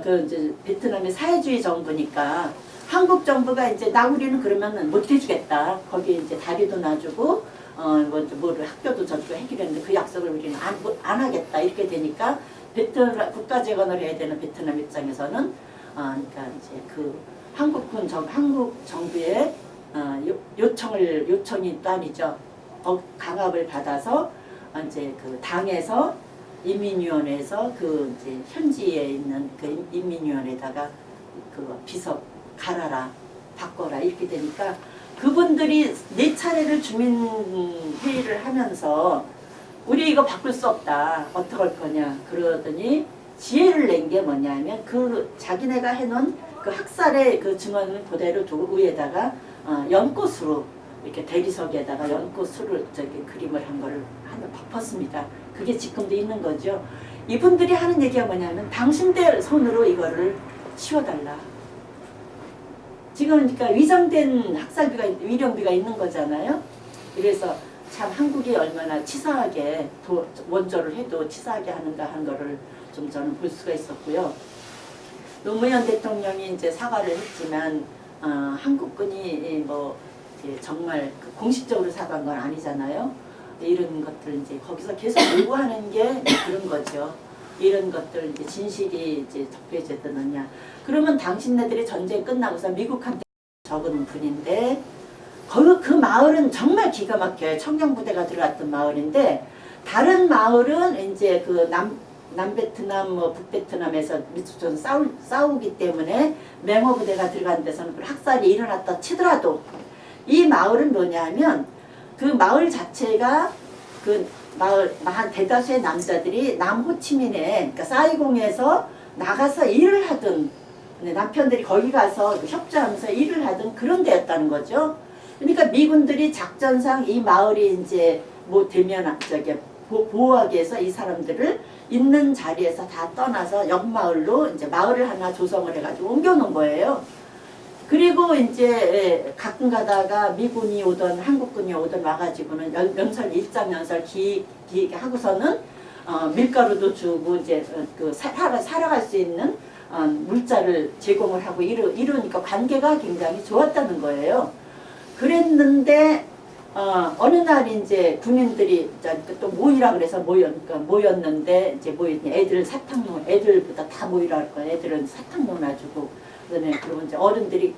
그 이제 베트남의 사회주의 정부니까 한국 정부가 이제 우리는 그러면은 못 해주겠다. 거기 이제 다리도 놔주고 뭐를 학교도 져주고 해주겠는데 그 약속을 우리는 안 하겠다. 이렇게 되니까 베트남 국가 재건을 해야 되는 베트남 입장에서는 그러니까 이제 그 한국 정부의 요청이 또 아니죠. 강압을 받아서 이제 그 당에서 인민위원회에서 그 이제 현지에 있는 그 인민위원회에다가 그 비석 갈아라 바꿔라 이렇게 되니까 그분들이 4차례를 주민회의를 하면서 우리 이거 바꿀 수 없다 어떡할 거냐 그러더니 지혜를 낸 게 뭐냐면 그 자기네가 해놓은 그 학살의 그 증언을 그대로 두고 위에다가 연꽃으로 이렇게 대리석에다가 연꽃으로 그림을 한 거를 하나 덮었습니다. 그게 지금도 있는 거죠. 이분들이 하는 얘기가 뭐냐면 당신들 손으로 이거를 치워달라. 지금 그러니까 위장된 학살비가 위령비가 있는 거잖아요. 그래서 참 한국이 얼마나 치사하게 원조를 해도 치사하게 하는가 하는 거를 좀 저는 볼 수가 있었고요. 노무현 대통령이 이제 사과를 했지만 한국군이 뭐 정말 공식적으로 사과한 건 아니잖아요. 이런 것들 이제 거기서 계속 요구하는 게 그런 거죠. 이런 것들 이제 진실이 이제 적혀지느냐. 그러면 당신네들이 전쟁 끝나고서 미국한테 적은 분인데 그 마을은 정말 기가 막혀요. 청경부대가 들어갔던 마을인데 다른 마을은 이제 그 남베트남, 북베트남에서 미국전 싸우기 때문에 맹호부대가 들어간 데서는 학살이 일어났다 치더라도 이 마을은 뭐냐면 그 마을 자체가 그 마을 대다수의 남자들이 남호치민에 그러니까 사이공에서 나가서 일을 하던 남편들이 거기 가서 협조하면서 일을 하던 그런 데였다는 거죠. 그러니까 미군들이 작전상 이 마을이 이제 뭐 되면 보호하기 위해서 이 사람들을 있는 자리에서 다 떠나서 옆마을로 이제 마을을 하나 조성을 해가지고 옮겨놓은 거예요. 그리고 이제 가끔 가다가 미군이 오던 한국군이 오던 와가지고는 일장 연설 길게 하고서는 밀가루도 주고 이제 그 살아갈 수 있는 물자를 제공을 하고 이러니까 관계가 굉장히 좋았다는 거예요. 그랬는데 어느 날 이제 군인들이 또 모이라 그래서 모였는데 이제 애들 애들보다 다 모이라 할 거야. 애들은 사탕 놓아주고 그러면 이제 어른들이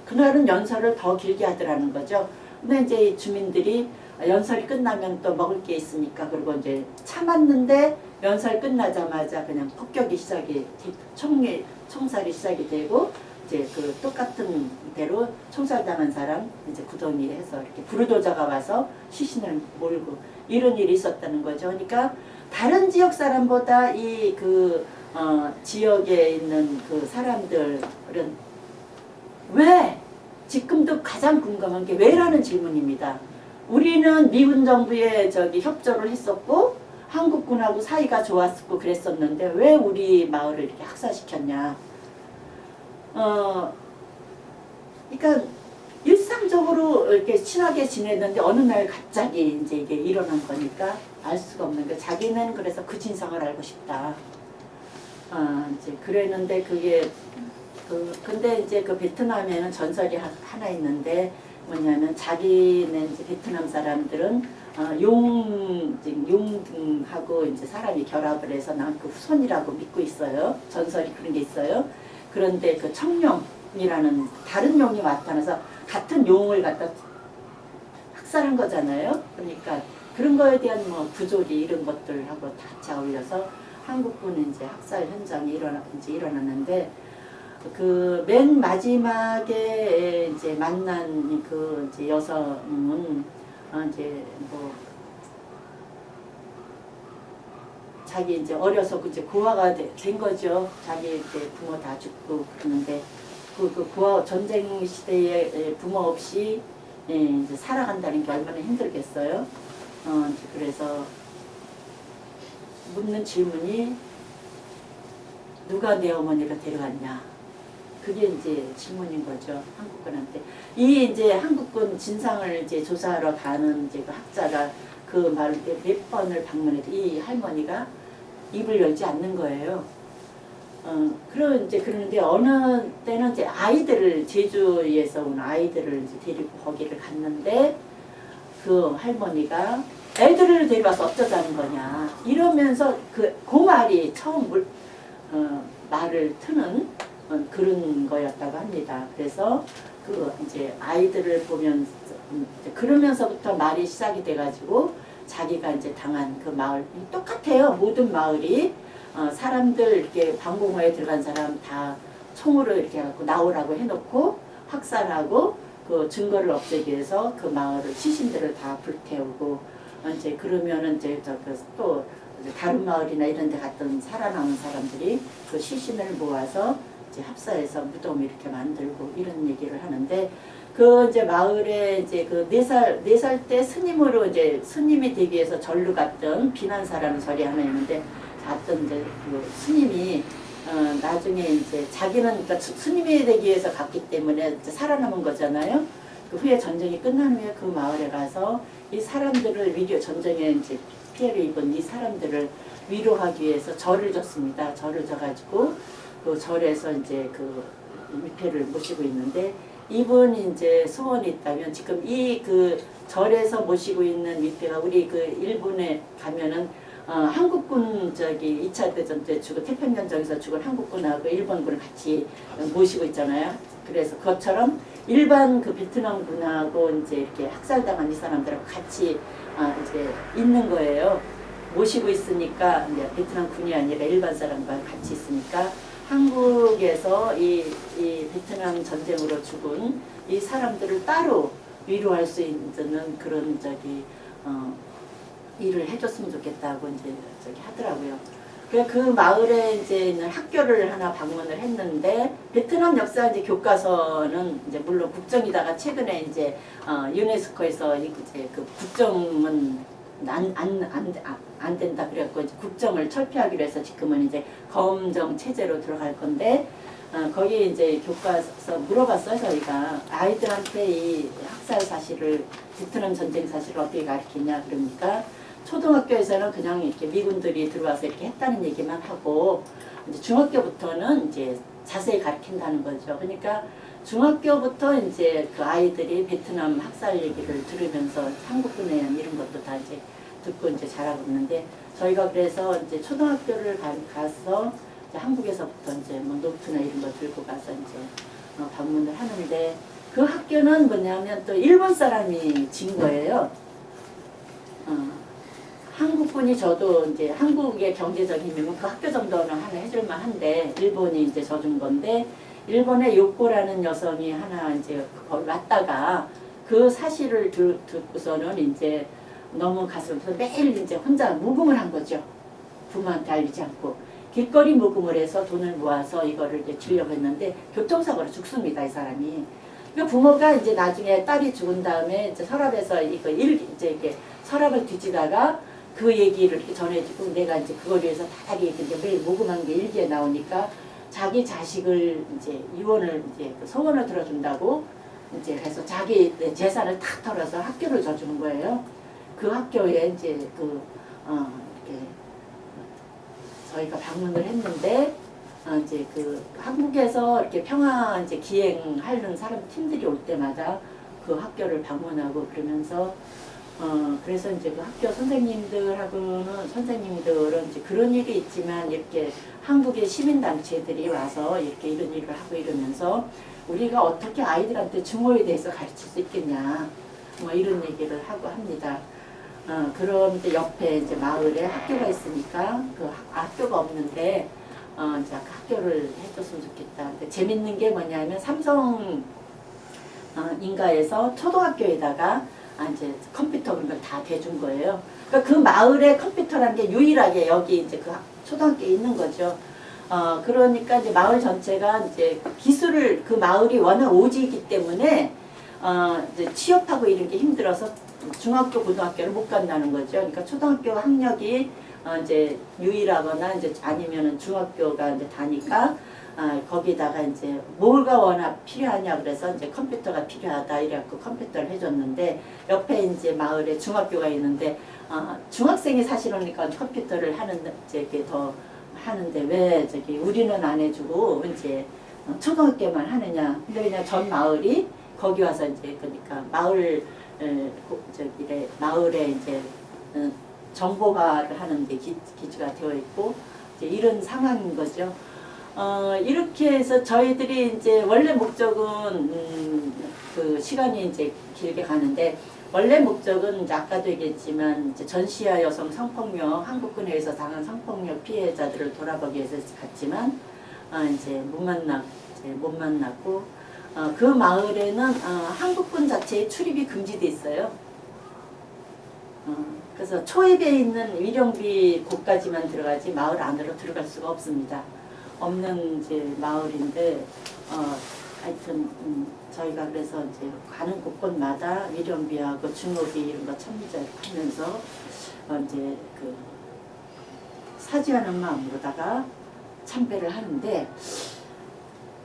그날은 연설을 더 길게 하더라는 거죠. 근데 이제 주민들이 연설이 끝나면 또 먹을 게 있으니까 그리고 이제 참았는데 연설 끝나자마자 그냥 폭격이 총살이 시작이 되고 이제 그 똑같은 대로 총살당한 사람 이제 구덩이에 해서 이렇게 불도저가 와서 시신을 몰고 이런 일이 있었다는 거죠. 그러니까 다른 지역 사람보다 이 지역에 있는 그 사람들은 왜 지금도 가장 궁금한 게 왜라는 질문입니다. 우리는 미군 정부에 협조를 했었고 한국군하고 사이가 좋았었고 그랬었는데 왜 우리 마을을 이렇게 학살시켰냐. 그러니까 일상적으로 이렇게 친하게 지냈는데 어느 날 갑자기 이제 이게 일어난 거니까 알 수가 없는 거. 자기는 그래서 그 진상을 알고 싶다. 이제 그랬는데 그게 근데 이제 그 베트남에는 전설이 하나 있는데 뭐냐면 자기는 이제 베트남 사람들은 용하고 이제 사람이 결합을 해서 난 그 후손이라고 믿고 있어요. 전설이 그런 게 있어요. 그런데 그 청룡이라는 다른 용이 나타나서 같은 용을 갖다 학살한 거잖아요. 그러니까 그런 거에 대한 뭐 부조리 이런 것들하고 다 같이 어울려서 한국군 이제 학살 현장이 일어났는데 그 맨 마지막에 이제 만난 그 이제 여성은 이제 뭐 자기 이제 어려서 이제 고아가 된 거죠. 자기 이제 부모 다 죽고 그러는데 그 고아 전쟁 시대에 부모 없이 이제 살아간다는 게 얼마나 힘들겠어요. 그래서 묻는 질문이 누가 내 어머니를 데려갔냐. 그게 이제 질문인 거죠. 한국군한테. 이 이제 한국군 진상을 이제 조사하러 가는 이제 그 학자가 그 말을 몇 번을 방문해도 이 할머니가 입을 열지 않는 거예요. 그러는데 어느 때는 이제 아이들을 제주에서 온 아이들을 이제 데리고 거기를 갔는데 그 할머니가 애들을 데려와서 어쩌자는 거냐 이러면서 그 말이 처음 말을 트는 그런 거였다고 합니다. 그래서 그 이제 아이들을 보면서 그러면서부터 말이 시작이 돼가지고 자기가 이제 당한 그 마을 똑같아요. 모든 마을이 사람들 이렇게 방공호에 들어간 사람 다 총으로 이렇게 해갖고 나오라고 해놓고 확산하고 그 증거를 없애기 위해서 그 마을을 시신들을 다 불태우고 이제 그러면은 이제 또 다른 마을이나 이런 데 갔던 살아남은 사람들이 그 시신을 모아서 이제 합사해서 무덤 이렇게 만들고 이런 얘기를 하는데 그 이제 마을에 이제 그 4살 때 스님으로 이제 스님이 되기 위해서 절로 갔던 비난사라는 절이 하나 있는데 갔던 이제 그 스님이 나중에 이제 자기는 그러니까 스님이 되기 위해서 갔기 때문에 이제 살아남은 거잖아요. 그 후에 전쟁이 끝난 후에 그 마을에 가서 이 사람들을 전쟁에 이제 피해를 입은 이 사람들을 위로하기 위해서 절을 졌습니다. 절을 져가지고 그 절에서 이제 그 위패를 모시고 있는데 이분이 이제 소원이 있다면 지금 이 그 절에서 모시고 있는 위패가 우리 그 일본에 가면은 한국군 저기 2차 대전 때 죽은 태평양전에서 죽은 한국군하고 일본군을 같이 모시고 있잖아요. 그래서 그것처럼 일반 그 베트남군하고 이제 이렇게 학살당한 이 사람들하고 같이 이제 있는 거예요. 모시고 있으니까 이제 베트남군이 아니라 일반 사람과 같이 있으니까 한국에서 이 베트남 전쟁으로 죽은 이 사람들을 따로 위로할 수 있는 그런 저기 일을 해줬으면 좋겠다고 이제 저기 하더라고요. 그 마을에 이제 있는 학교를 하나 방문을 했는데 베트남 역사 이제 교과서는 이제 물론 국정이다가 최근에 이제 유네스코에서 이제 그 국정은 안 된다 그래갖고 이제 국정을 철폐하기로 해서 지금은 이제 검정 체제로 들어갈 건데 거기 이제 교과서 물어봤어요. 저희가 아이들한테 이 학살 사실을 베트남 전쟁 사실을 어떻게 가르치냐 그러니까 초등학교에서는 그냥 이렇게 미군들이 들어와서 이렇게 했다는 얘기만 하고 이제 중학교부터는 이제 자세히 가르친다는 거죠. 그러니까 중학교부터 이제 그 아이들이 베트남 학살 얘기를 들으면서 한국군에 대한 이런 것도 다 이제 듣고 이제 자라고 있는데 저희가 그래서 이제 초등학교를 가서 이제 한국에서부터 이제 뭐 노트나 이런 거 들고 가서 이제 방문을 하는데 그 학교는 뭐냐면 또 일본 사람이 진 거예요. 한국군이 저도 이제 한국의 경제적 힘이면 그 학교 정도는 하나 해줄만 한데 일본이 이제 져준 건데 일본의 요코라는 여성이 하나 이제 거기 왔다가 그 사실을 듣고서는 이제 너무 가슴에서 매일 이제 혼자 모금을 한 거죠. 부모한테 알리지 않고 길거리 모금을 해서 돈을 모아서 이거를 이제 주려고 했는데 교통사고로 죽습니다. 이 사람이. 그 부모가 이제 나중에 딸이 죽은 다음에 이제 서랍에서 이제 이렇게 서랍을 뒤지다가 그 얘기를 이렇게 전해주고 내가 이제 그걸 위해서 다닥이 이제 매일 모금한 게 일기에 나오니까 자기 자식을 이제 유언을 이제 그 소원을 들어준다고 이제 해서 자기 재산을 탁 털어서 학교를 져주는 거예요. 그 학교에 이제 이렇게 저희가 방문을 했는데 이제 그 한국에서 이렇게 평화 이제 기행하는 사람 팀들이 올 때마다 그 학교를 방문하고 그러면서 그래서 이제 그 학교 선생님들은 이제 그런 일이 있지만 이렇게 한국의 시민단체들이 와서 이렇게 이런 일을 하고 이러면서 우리가 어떻게 아이들한테 중어에 대해서 가르칠 수 있겠냐, 뭐 이런 얘기를 하고 합니다. 그런데 옆에 이제 마을에 학교가 있으니까 그 학교가 없는데, 이제 학교를 해줬으면 좋겠다. 근데 재밌는 게 뭐냐면 삼성 인가에서 초등학교에다가 이제 컴퓨터 그런 걸 다 대준 거예요. 그러니까 그 마을에 컴퓨터라는 게 유일하게 여기 이제 그 초등학교에 있는 거죠. 그러니까 이제 마을 전체가 이제 기술을 그 마을이 워낙 오지이기 때문에 이제 취업하고 이런 게 힘들어서 중학교, 고등학교를 못 간다는 거죠. 그러니까 초등학교 학력이 이제 유일하거나 이제 아니면은 중학교가 이제 다니까 거기다가 이제 뭐가 워낙 필요하냐 그래서 이제 컴퓨터가 필요하다 이래갖고 컴퓨터를 해줬는데 옆에 이제 마을에 중학교가 있는데 중학생이 사실은 그러니까 컴퓨터를 하는데 이제 더 하는데 왜 저기 우리는 안 해주고 이제 초등학교만 하느냐. 근데 그냥 전 마을이 거기 와서 이제 그러니까 마을에 이제 정보화를 하는 데 기지가 되어 있고 이제 이런 상황인 거죠. 이렇게 해서 저희들이 이제 원래 목적은 그 시간이 이제 길게 가는데 원래 목적은 이제 아까도 얘기했지만 이제 전시아 여성 성폭력 한국군에서 당한 성폭력 피해자들을 돌아보기 위해서 갔지만 이제 못 만났고 그 마을에는 한국군 자체의 출입이 금지돼 있어요. 그래서 초입에 있는 위령비 곳까지만 들어가지 마을 안으로 들어갈 수가 없습니다. 없는 이제 마을인데 하여튼 저희가 그래서 이제 가는 곳곳마다 위령비하고 중호비 이런 거 참여하면서 이제 그 사죄하는 마음으로다가 참배를 하는데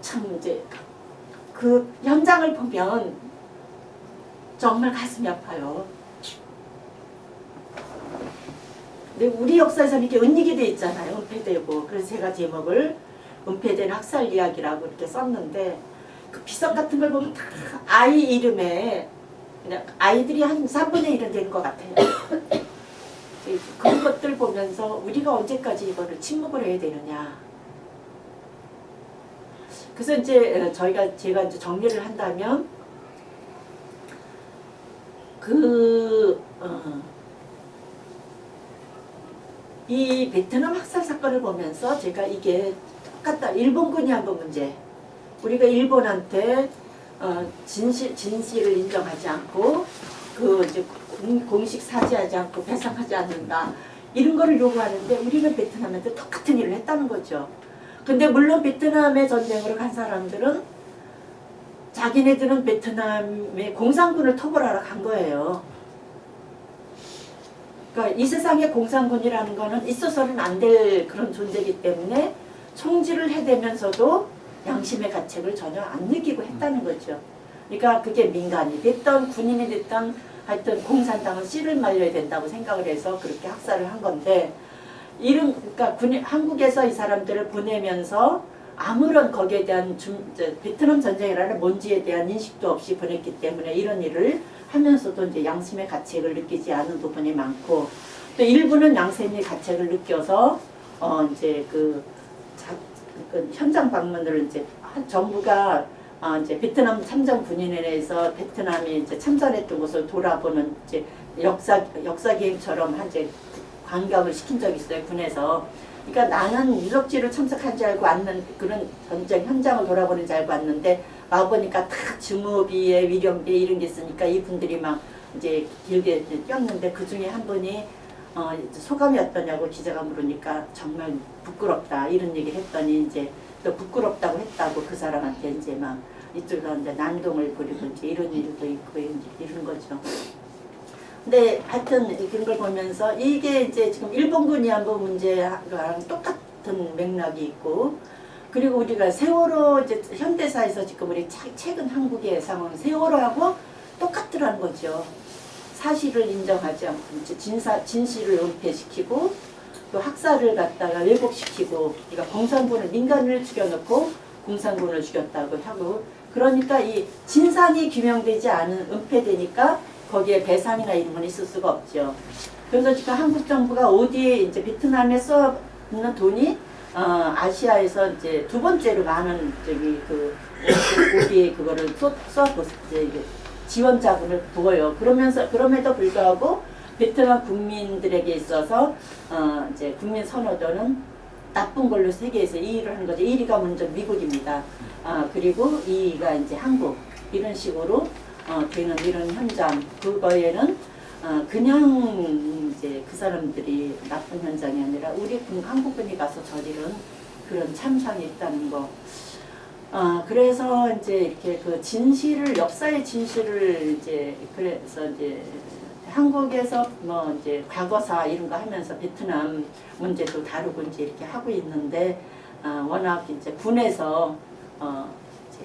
참 이제 그 현장을 보면 정말 가슴이 아파요. 근데 우리 역사에서는 이렇게 은닉이 돼 있잖아요. 은폐되고. 그래서 제가 제목을 은폐된 학살 이야기라고 이렇게 썼는데 그 비석 같은 걸 보면 다 아이 이름에 그냥 아이들이 한 3분의 1은 되는 것 같아요. 그런 것들 보면서 우리가 언제까지 이거를 침묵을 해야 되느냐. 그래서 이제 제가 이제 정리를 한다면 이 베트남 학살 사건을 보면서 제가 이게 똑같다. 일본군이 한 번 문제. 우리가 일본한테 진실을 인정하지 않고 이제 공식 사죄하지 않고 배상하지 않는다. 이런 거를 요구하는데 우리는 베트남한테 똑같은 일을 했다는 거죠. 근데 물론 베트남에 전쟁으로 간 사람들은 자기네들은 베트남의 공산군을 토벌하러 간 거예요. 그러니까 이 세상에 공산군이라는 거는 있어서는 안 될 그런 존재이기 때문에 총질을 해대면서도 양심의 가책을 전혀 안 느끼고 했다는 거죠. 그러니까 그게 민간이 됐던 군인이 됐던 하여튼 공산당은 씨를 말려야 된다고 생각을 해서 그렇게 학살을 한 건데 그러니까 한국에서 이 사람들을 보내면서 아무런 거기에 대한 베트남 전쟁이라는 뭔지에 대한 인식도 없이 보냈기 때문에 이런 일을 하면서도 이제 양심의 가책을 느끼지 않은 부분이 많고 또 일부는 양심의 가책을 느껴서 이제 그 현장 방문을 이제 정부가 이제 베트남 참전 군인에 대해서 베트남이 이제 참전했던 곳을 돌아보는 이제 역사 기행처럼 이제 관광을 시킨 적이 있어요, 군에서. 그러니까 나는 유적지를 참석한 줄 알고 왔는 그런 전쟁 현장을 돌아보는 줄 알고 왔는데 와보니까 다 증오비에 위령비에 이런 게 있으니까 이분들이 막 이제 길게 뛰었는데 그 중에 한 분이 소감이 어떠냐고 기자가 물으니까 정말 부끄럽다 이런 얘기를 했더니 이제 또 부끄럽다고 했다고 그 사람한테 이제 막 이쪽에 난동을 부리고 이제 이런 일도 있고 이런 거죠. 근데 하여튼 그런 걸 보면서 이게 이제 지금 일본군이 한번 문제랑 똑같은 맥락이 있고 그리고 우리가 세월호 이제 현대사에서 지금 우리 최근 한국의 상황 세월호하고 똑같더라는 거죠. 사실을 인정하지 않고 진실을 은폐시키고 또 학살을 갖다가 왜곡시키고 그러니까 공산군을 민간을 죽여놓고 공산군을 죽였다고 하고 그러니까 이 진상이 규명되지 않은 은폐되니까 거기에 배상이나 이런 건 있을 수가 없죠. 그래서 지금 한국 정부가 어디에 이제 베트남에 써 있는 돈이 아시아에서 이제 두 번째로 많은 저기 그 어디에 그거를 쏘고 이제 지원 자금을 부어요. 그럼에도 불구하고 베트남 국민들에게 있어서 이제 국민 선호도는 나쁜 걸로 세계에서 2위를 하는 거죠. 1위가 먼저 미국입니다. 그리고 2위가 이제 한국. 이런 식으로 되는 이런 현장. 그거에는 그냥 이제 그 사람들이 나쁜 현장이 아니라 우리 한국군이 가서 저지른 그런 참상이 있다는 거. 그래서 이제 이렇게 그 진실을, 역사의 진실을 이제, 그래서 이제 한국에서 뭐 이제 과거사 이런 거 하면서 베트남 문제도 다루고 이제 이렇게 하고 있는데, 워낙 이제 군에서, 이제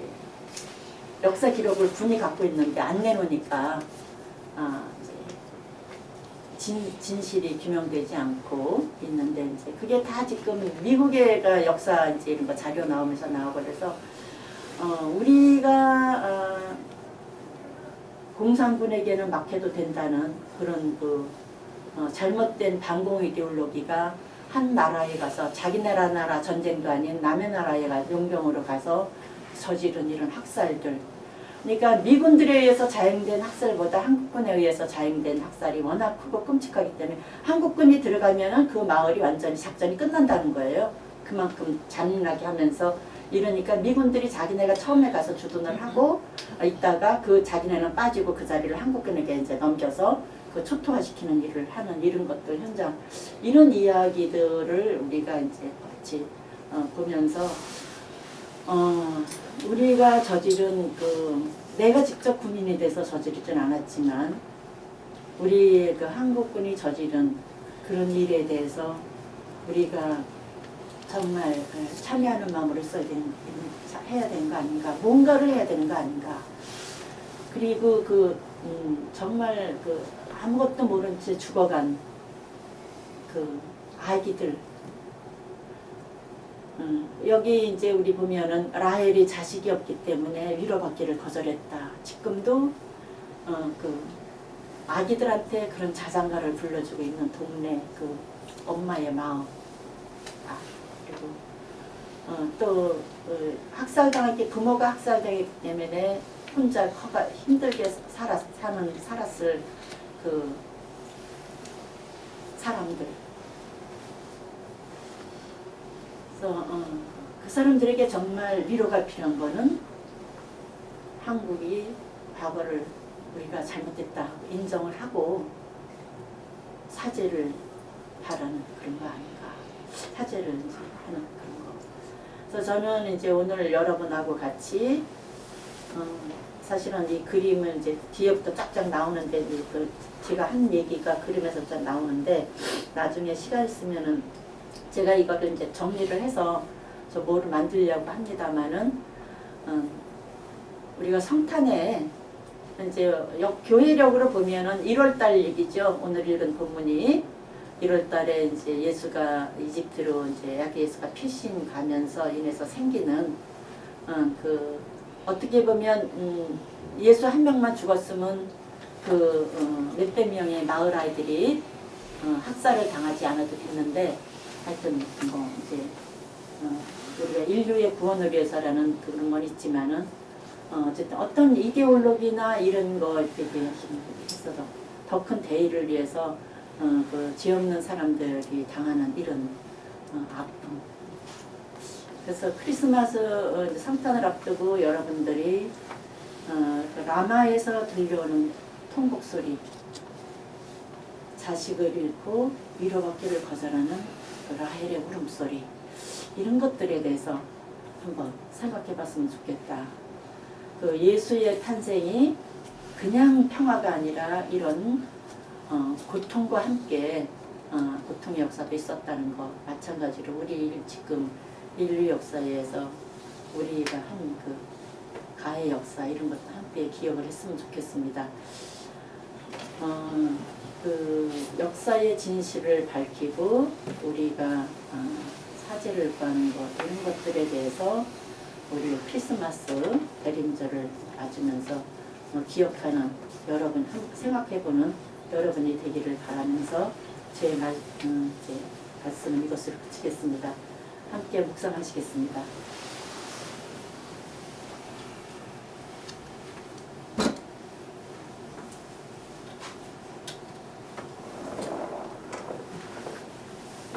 역사 기록을 군이 갖고 있는데 안 내놓으니까, 이제 진실이 규명되지 않고 있는데, 이제 그게 다 지금 미국의 역사 이제 이런 거 자료 나오면서 나오고 그래서, 우리가 공산군에게는 막혀도 된다는 그런 그 잘못된 반공 이데올로기가 한 나라에 가서 자기 나라 전쟁도 아닌 남의 나라에 용병으로 가서 저지른 이런 학살들. 그러니까 미군들에 의해서 자행된 학살보다 한국군에 의해서 자행된 학살이 워낙 크고 끔찍하기 때문에 한국군이 들어가면은 그 마을이 완전히 작전이 끝난다는 거예요. 그만큼 잔인하게 하면서 이러니까 미군들이 자기네가 처음에 가서 주둔을 하고 있다가 그 자기네는 빠지고 그 자리를 한국군에게 이제 넘겨서 그 초토화시키는 일을 하는 이런 것들 현장 이런 이야기들을 우리가 이제 같이 보면서 우리가 저지른 그 내가 직접 군인이 돼서 저지르진 않았지만 우리 그 한국군이 저지른 그런 일에 대해서 우리가 정말 참여하는 마음으로 해야 되는 거 아닌가, 뭔가를 해야 되는 거 아닌가. 그리고 정말 아무것도 모른 채 죽어간 그 아기들. 여기 이제 우리 보면은 라헬이 자식이 없기 때문에 위로받기를 거절했다. 지금도 그 아기들한테 그런 자장가를 불러주고 있는 동네 그 엄마의 마음. 그리고 또 학살당했기 부모가 학살당했기 때문에 혼자 힘들게 살았을 그 사람들. 그래서 그 사람들에게 정말 위로가 필요한 거는 한국이 과거를 우리가 잘못했다 하고 인정을 하고 사죄를 바라는 그런 거 아닌가. 사죄를 이제 하는 그런 거. 그래서 저는 이제 오늘 여러분하고 같이 사실은 이 그림은 이제 뒤에부터 쫙쫙 나오는데 그 제가 한 얘기가 그림에서 쫙 나오는데 나중에 시간 있으면은 제가 이거를 이제 정리를 해서 저 뭐를 만들려고 합니다만은 우리가 성탄에 이제 교회력으로 보면은 1월달 얘기죠. 오늘 읽은 본문이 1월달에 이제 예수가 이집트로 이제 아기 예수가 피신 가면서 인해서 생기는 그 어떻게 보면 예수 한 명만 죽었으면 그 몇백 명의 마을 아이들이 학살을 당하지 않아도 됐는데 하여튼 뭐 이제 우리가 인류의 구원을 위해서라는 그런 건 있지만은 어쨌든 어떤 이데올로기나 이런 거 이렇게 했어도 더 큰 대의를 위해서 그 죄 없는 사람들이 당하는 이런 아픔. 그래서 크리스마스 성탄을 앞두고 여러분들이 그 라마에서 들려오는 통곡 소리, 자식을 잃고 위로받기를 거절하는 그 라헬의 울음소리, 이런 것들에 대해서 한번 생각해봤으면 좋겠다. 그 예수의 탄생이 그냥 평화가 아니라 이런 고통과 함께 고통의 역사도 있었다는 것, 마찬가지로 우리 지금 인류 역사에서 우리가 한 그 가해 역사 이런 것도 함께 기억을 했으면 좋겠습니다. 그 역사의 진실을 밝히고 우리가 사죄를 구하는 것 이런 것들에 대해서 우리 크리스마스 대림절을 맞으면서 기억하는 여러분, 생각해보는 여러분이 되기를 바라면서 제 말씀을 이것으로 그치겠습니다. 함께 묵상하시겠습니다.